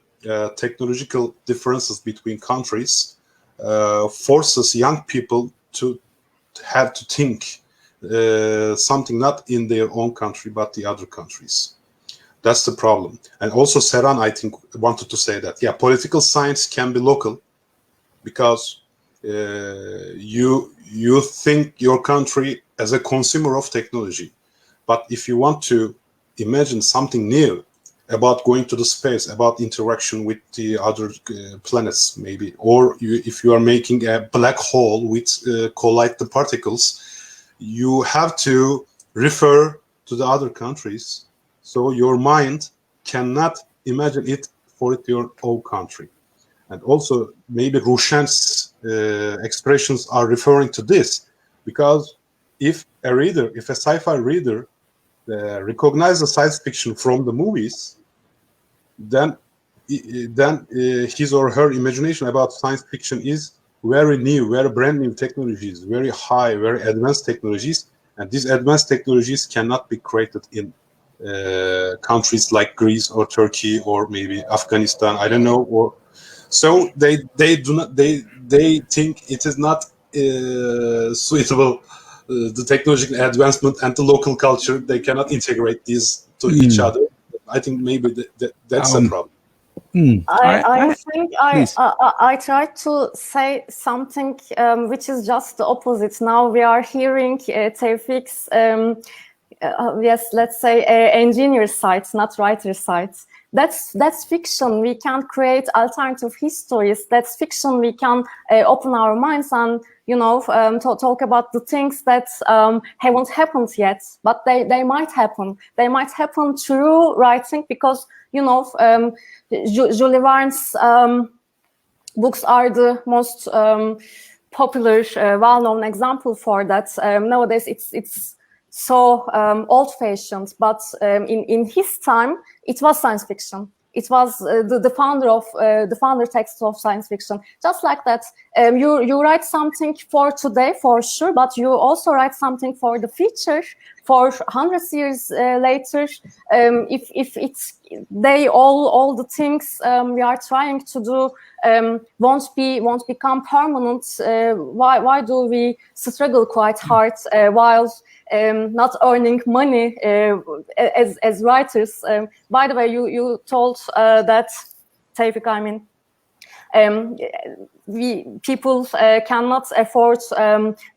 technological differences between countries forces young people to have to think something not in their own country but the other countries. That's the problem. And also Seran, I think, wanted to say that political science can be local because you think your country as a consumer of technology. But if you want to imagine something new about going to the space, about interaction with the other planets, maybe, or if you are making a black hole with collide the particles, you have to refer to the other countries. So your mind cannot imagine it for your own country. And also, maybe Ruhşen's expressions are referring to this, because if a sci-fi reader recognizes science fiction from the movies, then his or her imagination about science fiction is very new, very brand new technologies, very high, very advanced technologies, and these advanced technologies cannot be created in countries like Greece or Turkey or maybe Afghanistan, I don't know, or so they think it is not suitable, the technological advancement and the local culture, they cannot integrate these to each other. I think maybe that's a problem. I think please. I tried to say something which is just the opposite. Now we are hearing Tevfik's yes, let's say engineer side, not writer side. That's fiction. We can create alternative histories. That's fiction. We can open our minds and talk about the things that haven't happened yet, but they might happen. They might happen through writing, because Jules Verne's books are the most popular, well-known example for that. Nowadays, it's so old-fashioned, but in his time, it was science fiction. It was the founder text of science fiction. Just like that, you write something for today, for sure, but you also write something for the future, for hundreds years later. If it's all the things we are trying to do won't become permanent, why do we struggle quite hard while not earning money as writers? By the way, you told that, Tevfik, I mean, people cannot afford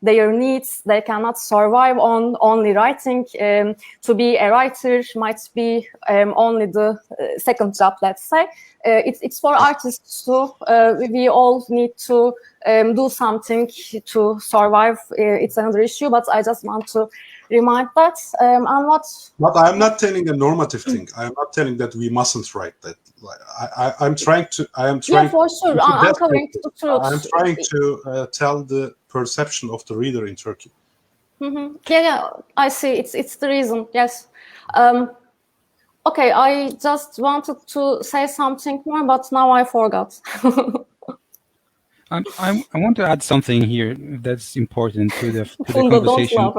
their needs. They cannot survive on only writing. To be a writer might be only the second job, let's say. It's for artists too. We all need to do something to survive. It's another issue, but I just want to remind that. But I'm not telling a normative thing. I'm not telling that we mustn't write that. I'm trying to. Yeah, for sure. I'm covering the truth. I'm trying to tell the perception of the reader in Turkey. Mm-hmm. Yeah, I see. It's the reason. Yes. Okay, I just wanted to say something more, but now I forgot. I want to add something here that's important to the conversation,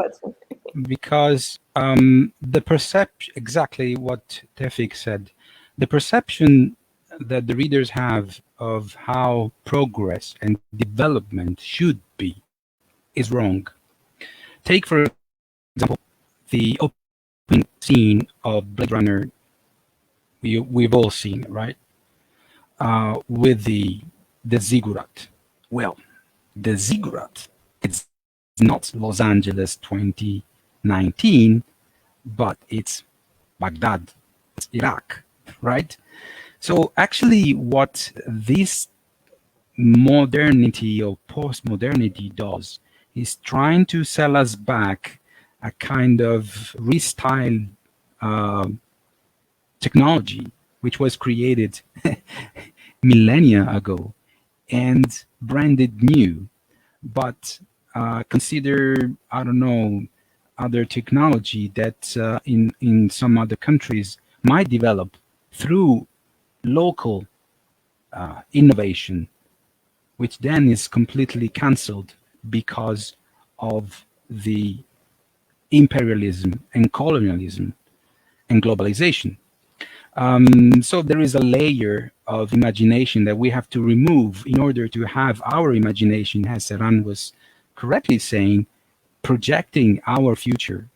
because the perception, exactly what Tevfik said, the perception that the readers have of how progress and development should be is wrong. Take, for example, the opening scene of Blade Runner. We've all seen it, right? With the ziggurat. Well, the ziggurat, it's not Los Angeles 2019, but it's Baghdad, it's Iraq, right? So actually what this modernity or post-modernity does is trying to sell us back a kind of restyled technology which was created millennia ago and branded new, but consider, I don't know, other technology that in some other countries might develop through local innovation, which then is completely cancelled because of the imperialism and colonialism and globalization. So there is a layer of imagination that we have to remove in order to have our imagination, as Seran was correctly saying, projecting our future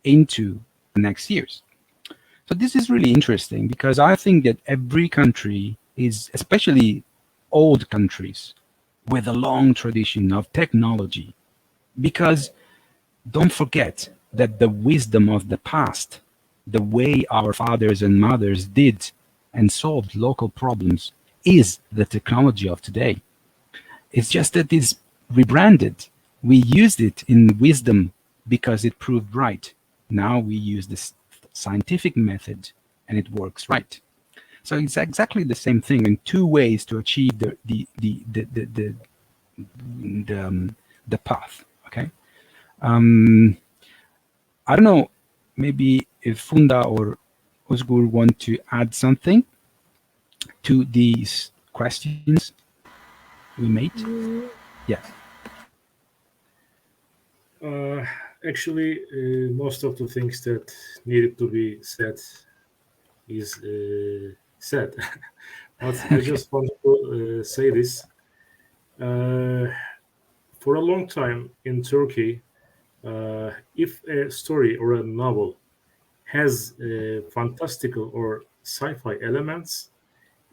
into the next years. So this is really interesting, because I think that every country is, especially old countries with a long tradition of technology, because don't forget that the wisdom of the past, the way our fathers and mothers did and solved local problems, is the technology of today. It's just that it's rebranded. We used it in wisdom because it proved right. Now we use this scientific method and it works right. So it's exactly the same thing, in two ways to achieve the path. Okay. I don't know, maybe if Funda or Özgür want to add something to these questions we made. Yes. Actually, most of the things that needed to be said is said. But I just want to say this. For a long time in Turkey, if a story or a novel has fantastical or sci-fi elements,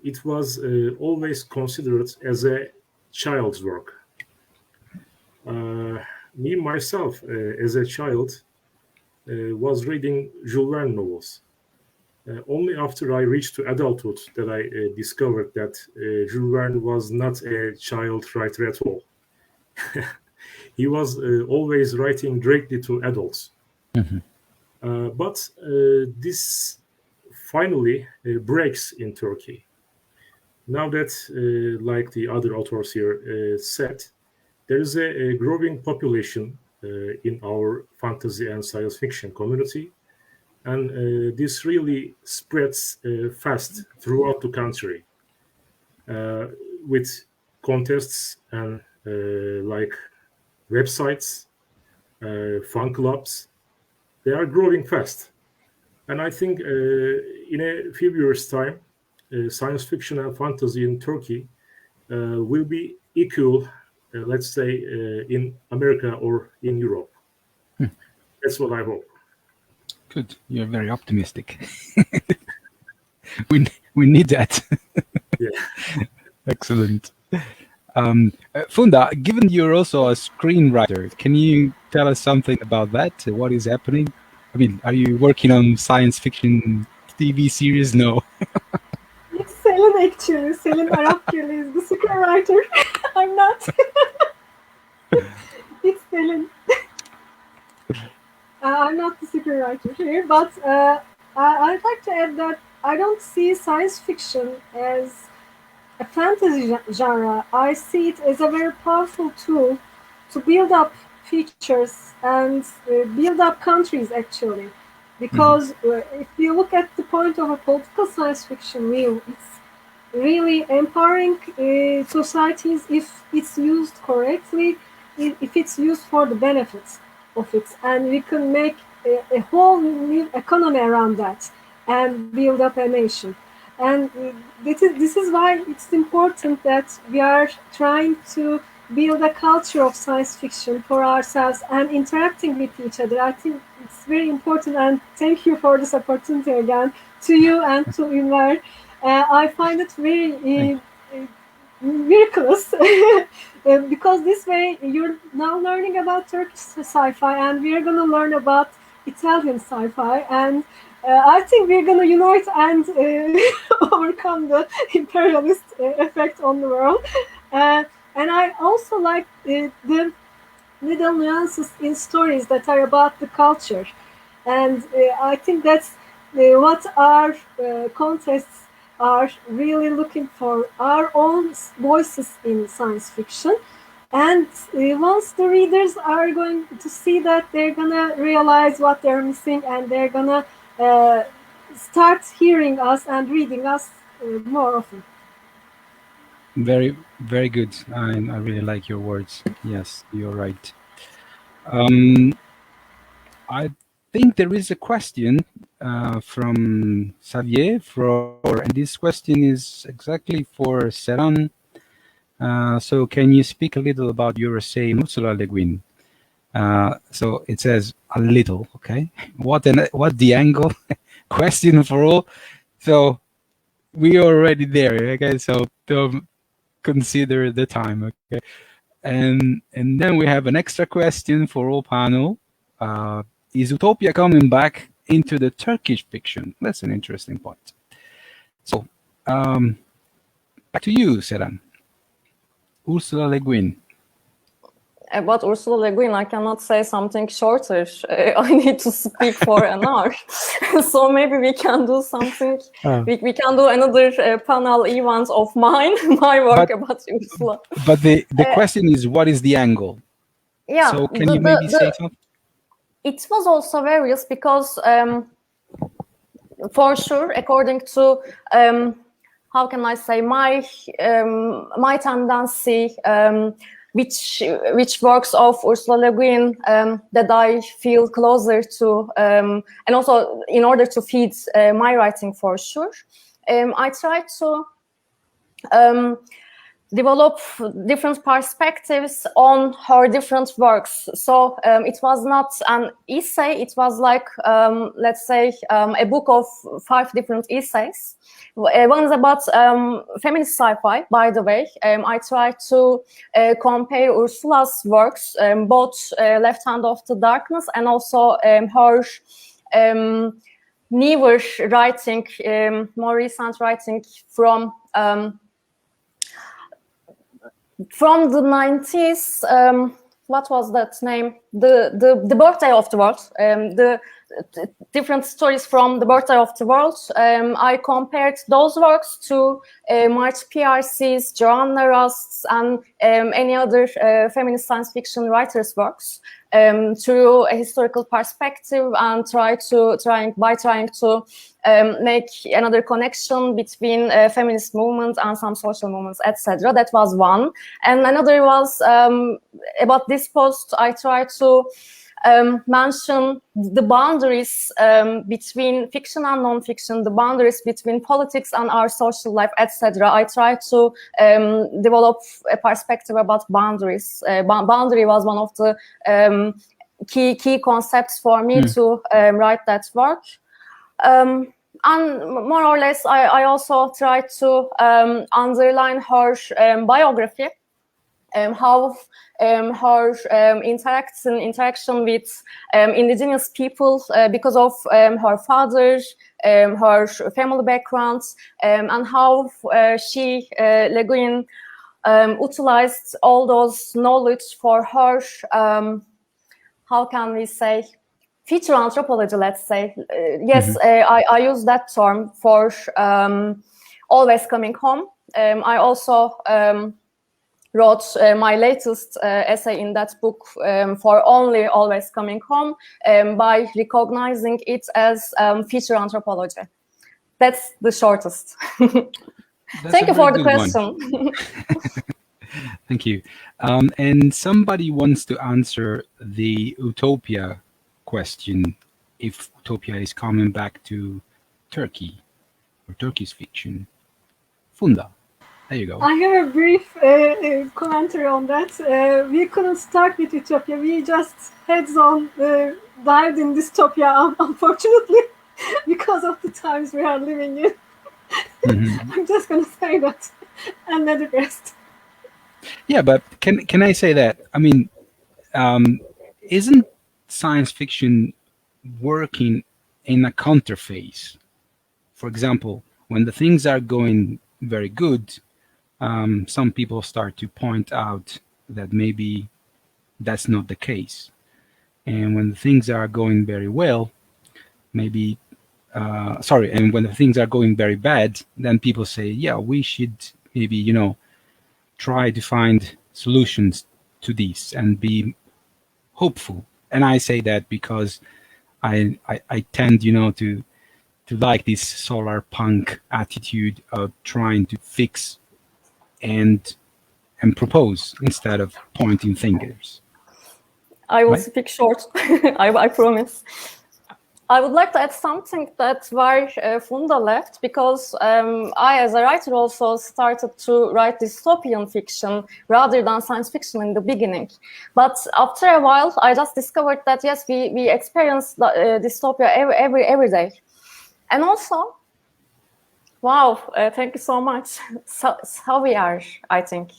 it was always considered as a child's work. Me myself, as a child, was reading Jules Verne novels. Only after I reached to adulthood that I discovered that Jules Verne was not a child writer at all. He was always writing directly to adults. But this finally breaks in Turkey. Now that, like the other authors here said, there is a growing population in our fantasy and science fiction community, and this really spreads fast throughout the country with contests and like websites, fan clubs. They are growing fast, and I think in a few years' time, science fiction and fantasy in Turkey will be equal, let's say, in America or in Europe. That's what I hope. Good. You're very optimistic. we need that. Yeah. Excellent. Funda, given you're also a screenwriter, can you tell us something about that? What is happening? I mean, are you working on science fiction TV series? No. It's Selin actually. Selin Arapgirli is the screenwriter. I'm not. It's Selin. I'm not the screenwriter here, but I'd like to add that I don't see science fiction as a fantasy genre. I see it as a very powerful tool to build up features and build up countries, actually. Because if you look at the point of a political science fiction view, it's really empowering societies if it's used correctly, if it's used for the benefits of it. And we can make a whole new economy around that and build up a nation. And this is why it's important that we are trying to build a culture of science fiction for ourselves and interacting with each other. I think it's very important, and thank you for this opportunity again to you and to Ünver. I find it very miraculous because this way you're now learning about Turkish sci-fi, and we're going to learn about Italian sci-fi, and I think we're going to unite and overcome the imperialist effect on the world. And I also like the little nuances in stories that are about the culture. And I think that's what our contests are really looking for, our own voices in science fiction. And once the readers are going to see that, they're going to realize what they're missing, and they're going to start hearing us and reading us more often. Very, very good. I really like your words. Yes, you're right. I think there is a question from Xavier, and this question is exactly for Seran. So can you speak a little about your essay, Ursula Le Guin? So it says a little, okay? What the angle? Question for all. So we are already there, okay? So consider the time, okay? And then we have an extra question for all panel. Is utopia coming back into the Turkish fiction? That's an interesting point. So back to you, Seran. Ursula Le Guin. About Ursula Le Guin, I cannot say something shorter. I need to speak for an hour. So maybe we can do something. We can do another panel event of mine, my work about Ursula. But the question is, what is the angle? Yeah. So can you maybe say something? It was also various because, for sure, according to how can I say, my tendency, which works of Ursula Le Guin that I feel closer to, and also in order to feed my writing for sure. I try to develop different perspectives on her different works. So it was not an essay, it was like, let's say, a book of 5 different essays. One is about feminist sci-fi, by the way. I try to compare Ursula's works, both Left Hand of the Darkness and also her newer writing, more recent writing from the 90s. What was that name? The Birthday of the World. The different stories from The Birthday of the World. I compared those works to March PRC's, Joanna Rust's, and any other feminist science fiction writers' works through a historical perspective, and trying to make another connection between feminist movement and some social movements, etc. That was one. And another was about this post. I tried to mention the boundaries between fiction and non-fiction, the boundaries between politics and our social life, etc. I tried to develop a perspective about boundaries. Boundary was one of the key concepts for me to write that work. And more or less, I also tried to underline her biography, how her interaction with indigenous people because of her father, her family backgrounds, and how she, Le Guin, utilized all those knowledge for her, how can we say, feature anthropology, let's say. Yes, I use that term for Always Coming Home. I also wrote my latest essay in that book for only Always Coming Home by recognizing it as feature anthropology. That's the shortest. Thank you for the question. Thank you. And somebody wants to answer the utopia question, if utopia is coming back to Turkey or Turkish fiction. Funda, there you go. I have a brief commentary on that. We couldn't start with utopia. We just heads-on dived in dystopia, unfortunately, because of the times we are living in. I'm just going to say that and let the rest. Yeah, but can I say that? I mean, isn't science fiction working in a counterphase? For example, when the things are going very good, some people start to point out that maybe that's not the case. And when the things are going very well, maybe, and when the things are going very bad, then people say, yeah, we should maybe, try to find solutions to these and be hopeful. And I say that because I tend, to like this solar punk attitude of trying to fix and propose instead of pointing fingers. I will speak short. I promise. I would like to add something that where Funda left, because I, as a writer, also started to write dystopian fiction rather than science fiction in the beginning. But after a while, I just discovered that yes, we experience dystopia every day. And also, wow, thank you so much. So we are, I think.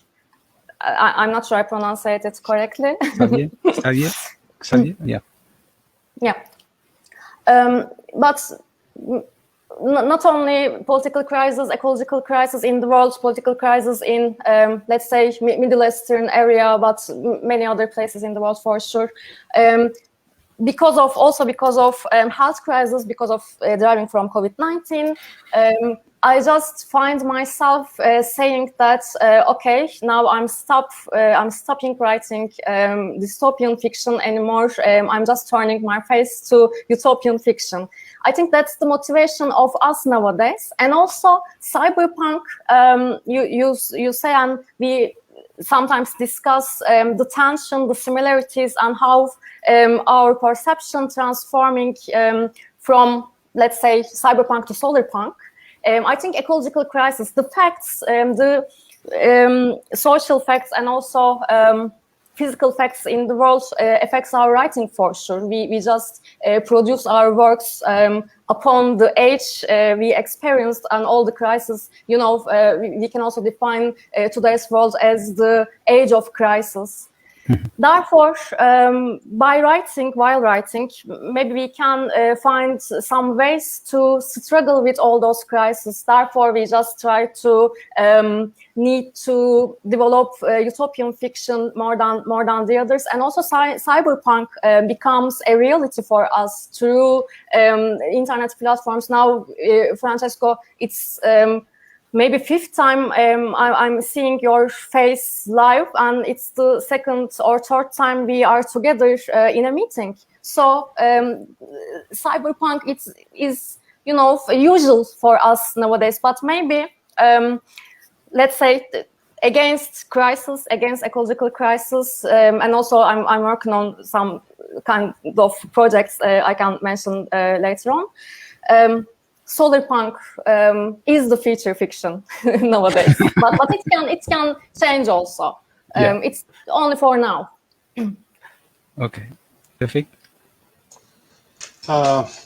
I'm not sure I pronounced it correctly. Xavier, yeah. Yeah. But not only political crisis, ecological crisis in the world, political crisis in, let's say, Middle Eastern area, but many other places in the world for sure. Because of health crisis, because of driving from COVID-19, I just find myself saying that okay, now I'm stopping writing dystopian fiction anymore. I'm just turning my face to utopian fiction. I think that's the motivation of us nowadays, and also cyberpunk. You say, and we sometimes discuss the tension, the similarities, and how our perception transforming from, let's say, cyberpunk to solarpunk. I think ecological crisis, the facts, the social facts, and also physical facts in the world affects our writing for sure. We just produce our works upon the age we experienced and all the crises. You know, we can also define today's world as the age of crisis. Therefore, while writing, maybe we can find some ways to struggle with all those crises. Therefore, we just try to need to develop utopian fiction more than the others, and also cyberpunk becomes a reality for us through internet platforms. Now, Francesco, it's maybe fifth time I'm seeing your face live, and it's the second or third time we are together in a meeting. So cyberpunk is you know usual for us nowadays, but maybe let's say against crisis, against ecological crisis, and also I'm working on some kind of projects I can mention later on. Solarpunk is the feature fiction nowadays, but it can change also. It's only for now. Okay, Tevfik?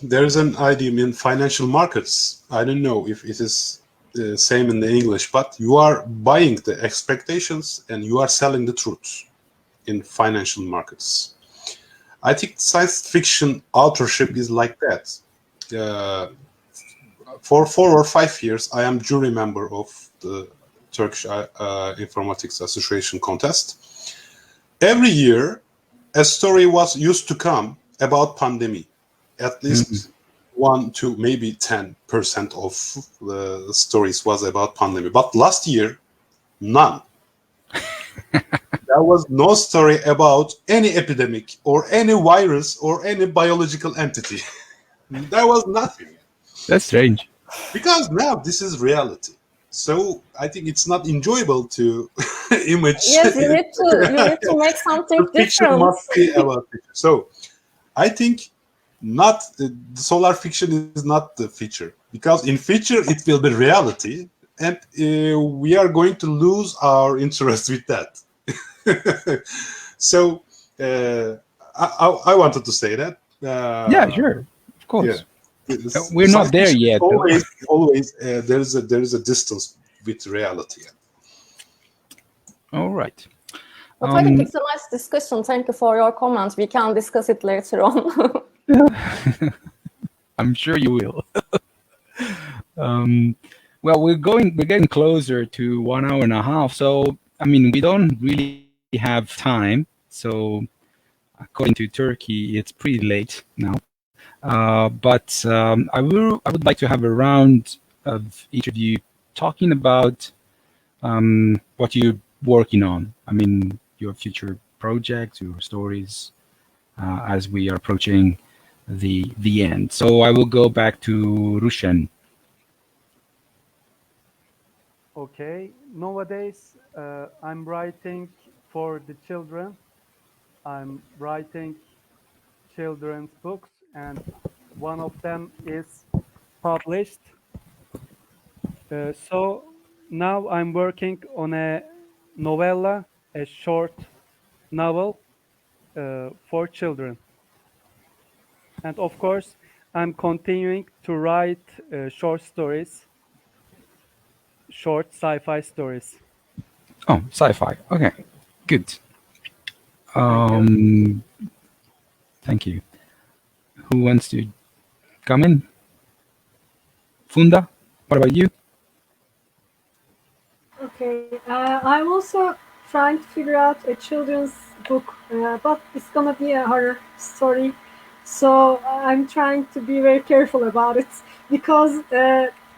There is an idiom in financial markets. I don't know if it is the same in the English, but you are buying the expectations and you are selling the truth in financial markets. I think science fiction authorship is like that. For 4 or 5 years, I am jury member of the Turkish Informatics Association contest. Every year, a story was used to come about pandemic. At least 1 to maybe 10% of the stories was about pandemic. But last year, none. There was no story about any epidemic or any virus or any biological entity. There was nothing. That's strange. Because now this is reality. So I think it's not enjoyable to image. Yes, you need to make something The fiction different. must be about fiction. So I think not the solar fiction is not the feature, because in feature it will be reality, and we are going to lose our interest with that. So I wanted to say that. Yeah, sure, of course. Yeah. We're not there yet. Always, there is a distance with reality. All right. But I think it's a nice discussion. Thank you for your comments. We can discuss it later on. I'm sure you will. Well, we're getting closer to 1 hour and a half. So, I mean, we don't really have time. So, according to Turkey, it's pretty late now. But I would like to have a round of each of you talking about what you're working on. I mean, your future projects, your stories, as we are approaching the end. So I will go back to Ruhşen. Okay, nowadays I'm writing for the children. I'm writing children's books, and one of them is published. So now I'm working on a novella, a short novel for children. And of course, I'm continuing to write short stories, short sci-fi stories. Oh, sci-fi. Okay, good. Thank you. Who wants to come in? Funda, what about you? Okay, I'm also trying to figure out a children's book, but it's gonna be a horror story. So I'm trying to be very careful about it, because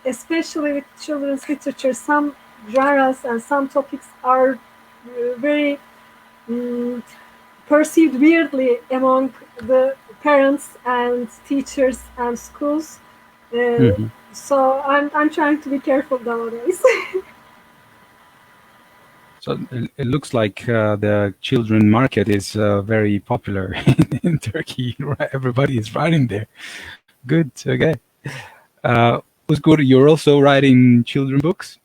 especially with children's literature, some genres and some topics are very perceived weirdly among the parents and teachers and schools. So I'm trying to be careful nowadays. So it looks like the children market is very popular in Turkey. Right? Everybody is writing there. Good. Okay. Özgür, you're also writing children books?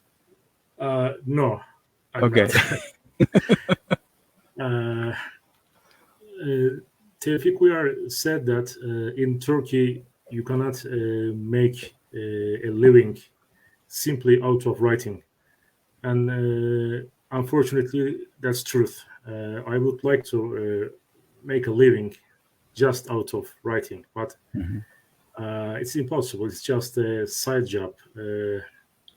No. I'm Okay. not. Tevfik Uyar said that in Turkey you cannot make a living simply out of writing, and unfortunately that's truth. I would like to make a living just out of writing, but it's impossible. It's just a side job,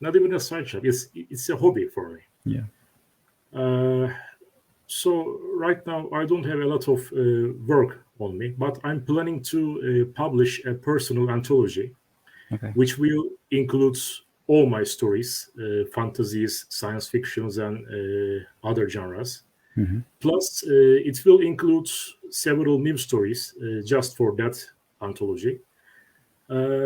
not even a side job. It's a hobby for me. Yeah. So right now I don't have a lot of work on me, but I'm planning to publish a personal anthology, which will include all my stories, fantasies, science fictions, and other genres. Plus, it will include several new stories just for that anthology.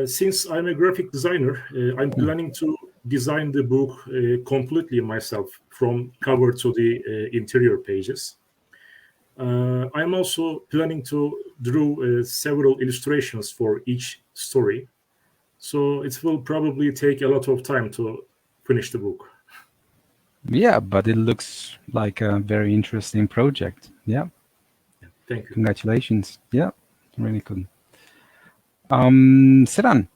Since I'm a graphic designer, I'm planning to design the book completely myself, from cover to the interior pages. I'm also planning to draw several illustrations for each story. So it will probably take a lot of time to finish the book. Yeah, but it looks like a very interesting project. Yeah. Thank you. Congratulations. Yeah, really good. Seran.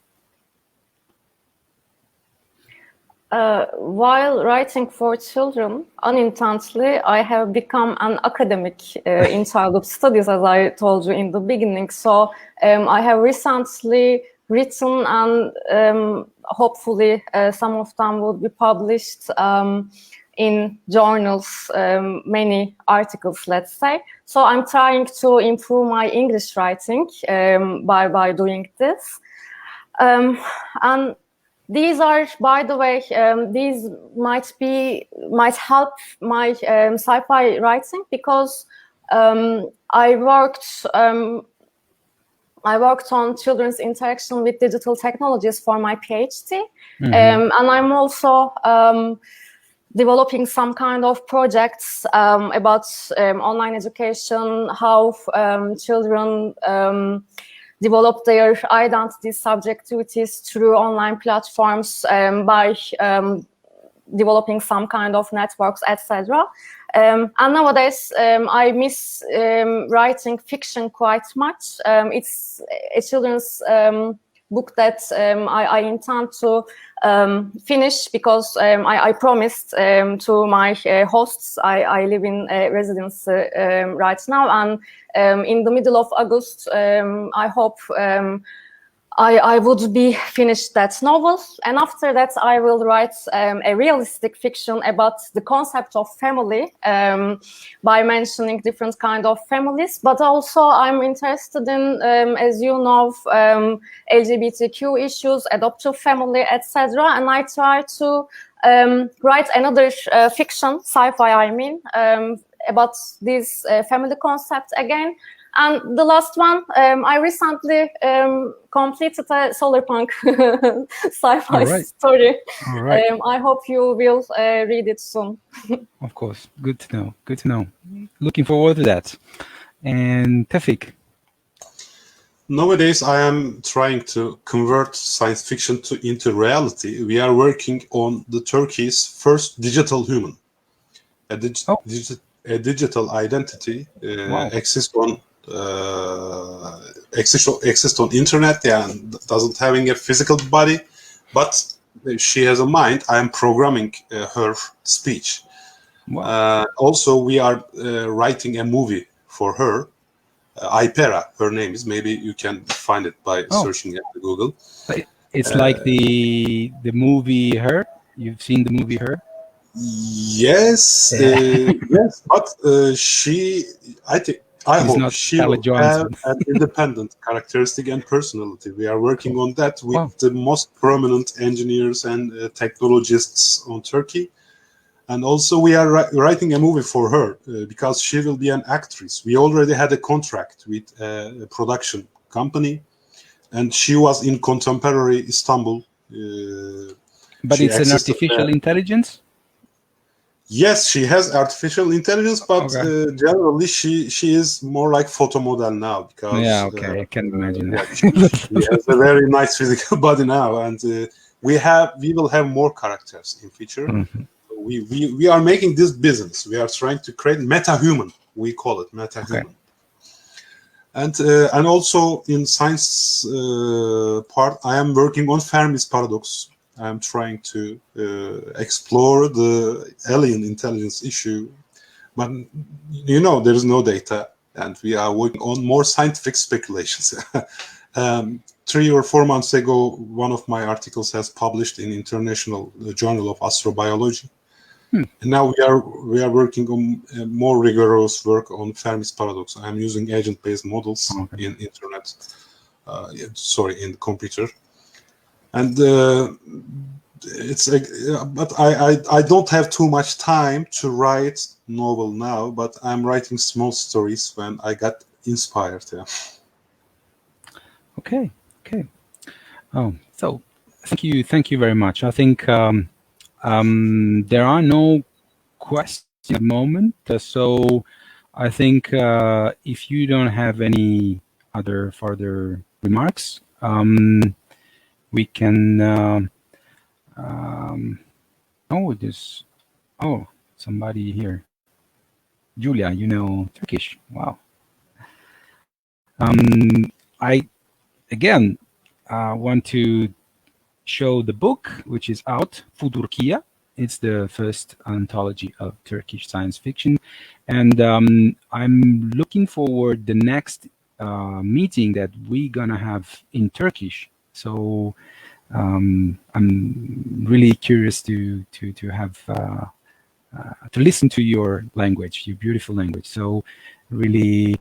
While writing for children, unintentionally, I have become an academic in childhood studies, as I told you in the beginning. So I have recently written, and hopefully some of them will be published in journals, many articles, let's say. So I'm trying to improve my English writing by doing this. And these are, by the way, these might help my sci-fi writing, because I worked on children's interaction with digital technologies for my PhD, and I'm also developing some kind of projects about online education, how children develop their identity subjectivities through online platforms by developing some kind of networks, etc. And nowadays, I miss writing fiction quite much. It's a children's book that I intend to finish, because I promised to my hosts. I live in a residence right now, and in the middle of August, I hope I would be finished that novel, and after that I will write a realistic fiction about the concept of family, by mentioning different kind of families. But also I'm interested in, as you know, LGBTQ issues, adoptive family, etc. And I try to write another fiction, sci-fi, I mean, about this family concept again. And the last one, I recently completed a solarpunk sci-fi story. All right. I hope you will read it soon. Of course. Good to know. Good to know. Looking forward to that. And Tevfik. Nowadays, I am trying to convert science fiction into reality. We are working on the Turkey's first digital human. A digital identity exists on internet, and doesn't having a physical body, but she has a mind. I am programming her speech. Wow. Also, we are writing a movie for her. Ipera, her name is. Maybe you can find it by searching at Google. It's like the movie Her. You've seen the movie Her? Yes, yes, but I hope she will have an independent characteristic and personality. We are working on that with the most prominent engineers and technologists on Turkey. And also we are writing a movie for her because she will be an actress. We already had a contract with a production company, and she was in contemporary Istanbul. But it's an artificial intelligence? Yes, she has artificial intelligence, but generally she is more like photo model now because Yeah, okay, I can imagine that. she has a very nice physical body now, and we will have more characters in future. Mhm. We are making this business. We are trying to create meta-human. We call it meta-human. And also in science part, I am working on Fermi's paradox. I'm trying to explore the alien intelligence issue, but there is no data, and we are working on more scientific speculations. 3 or 4 months ago, one of my articles has published in International Journal of Astrobiology. And now we are working on more rigorous work on Fermi's paradox. I'm using agent-based models in internet, in the computer, and but I don't have too much time to write novel now. But I'm writing small stories when I got inspired. Yeah. Okay. Oh, so thank you very much. I think there are no questions at the moment, so I think if you don't have any other further remarks, we can. Somebody here. Julia, you know Turkish. Wow. I again want to show the book, which is out, Futurchia. It's the first anthology of Turkish science fiction, and I'm looking forward the next meeting that we're gonna have in Turkish. So I'm really curious to have to listen to your language, your beautiful language. So really,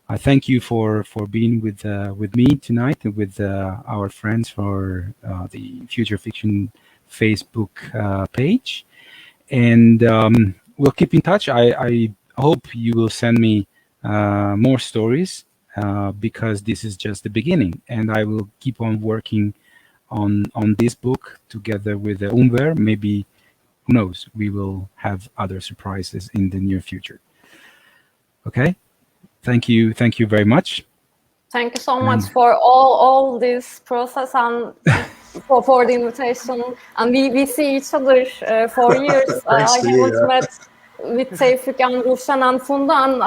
I thank you for being with me tonight and with our friends for the Future Fiction Facebook page, and we'll keep in touch. I hope you will send me more stories because this is just the beginning, and I will keep on working on this book together with Umber. Maybe, who knows, we will have other surprises in the near future. Okay, thank you very much. Thank you so much for all this process and for the invitation. And we see each other for years. I haven't met with Tevfik and Ruhşen and Funda, and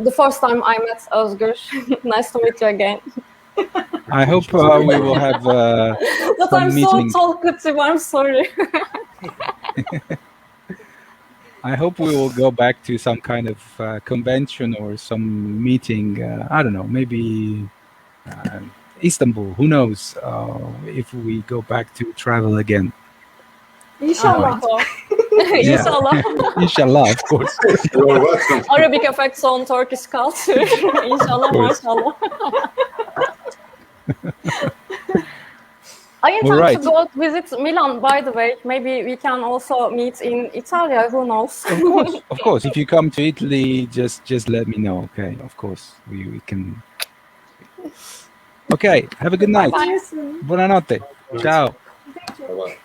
the first time I met Özgür. Nice to meet you again. I hope we will have but some I'm meetings. so talkative, I'm sorry. I hope we will go back to some kind of convention or some meeting. I don't know, maybe Istanbul. Who knows if we go back to travel again. İnşallah. İnşallah. Inshallah, of course. You're welcome. Arabic effects on Turkish culture. İnşallah, maşallah. I intend to go visit Milan, by the way. Maybe we can also meet in Italy, who knows? Of course. If you come to Italy, just let me know, okay? Of course, we can. Okay, have a good night. Bye. Buonanotte. Ciao. Bye-bye.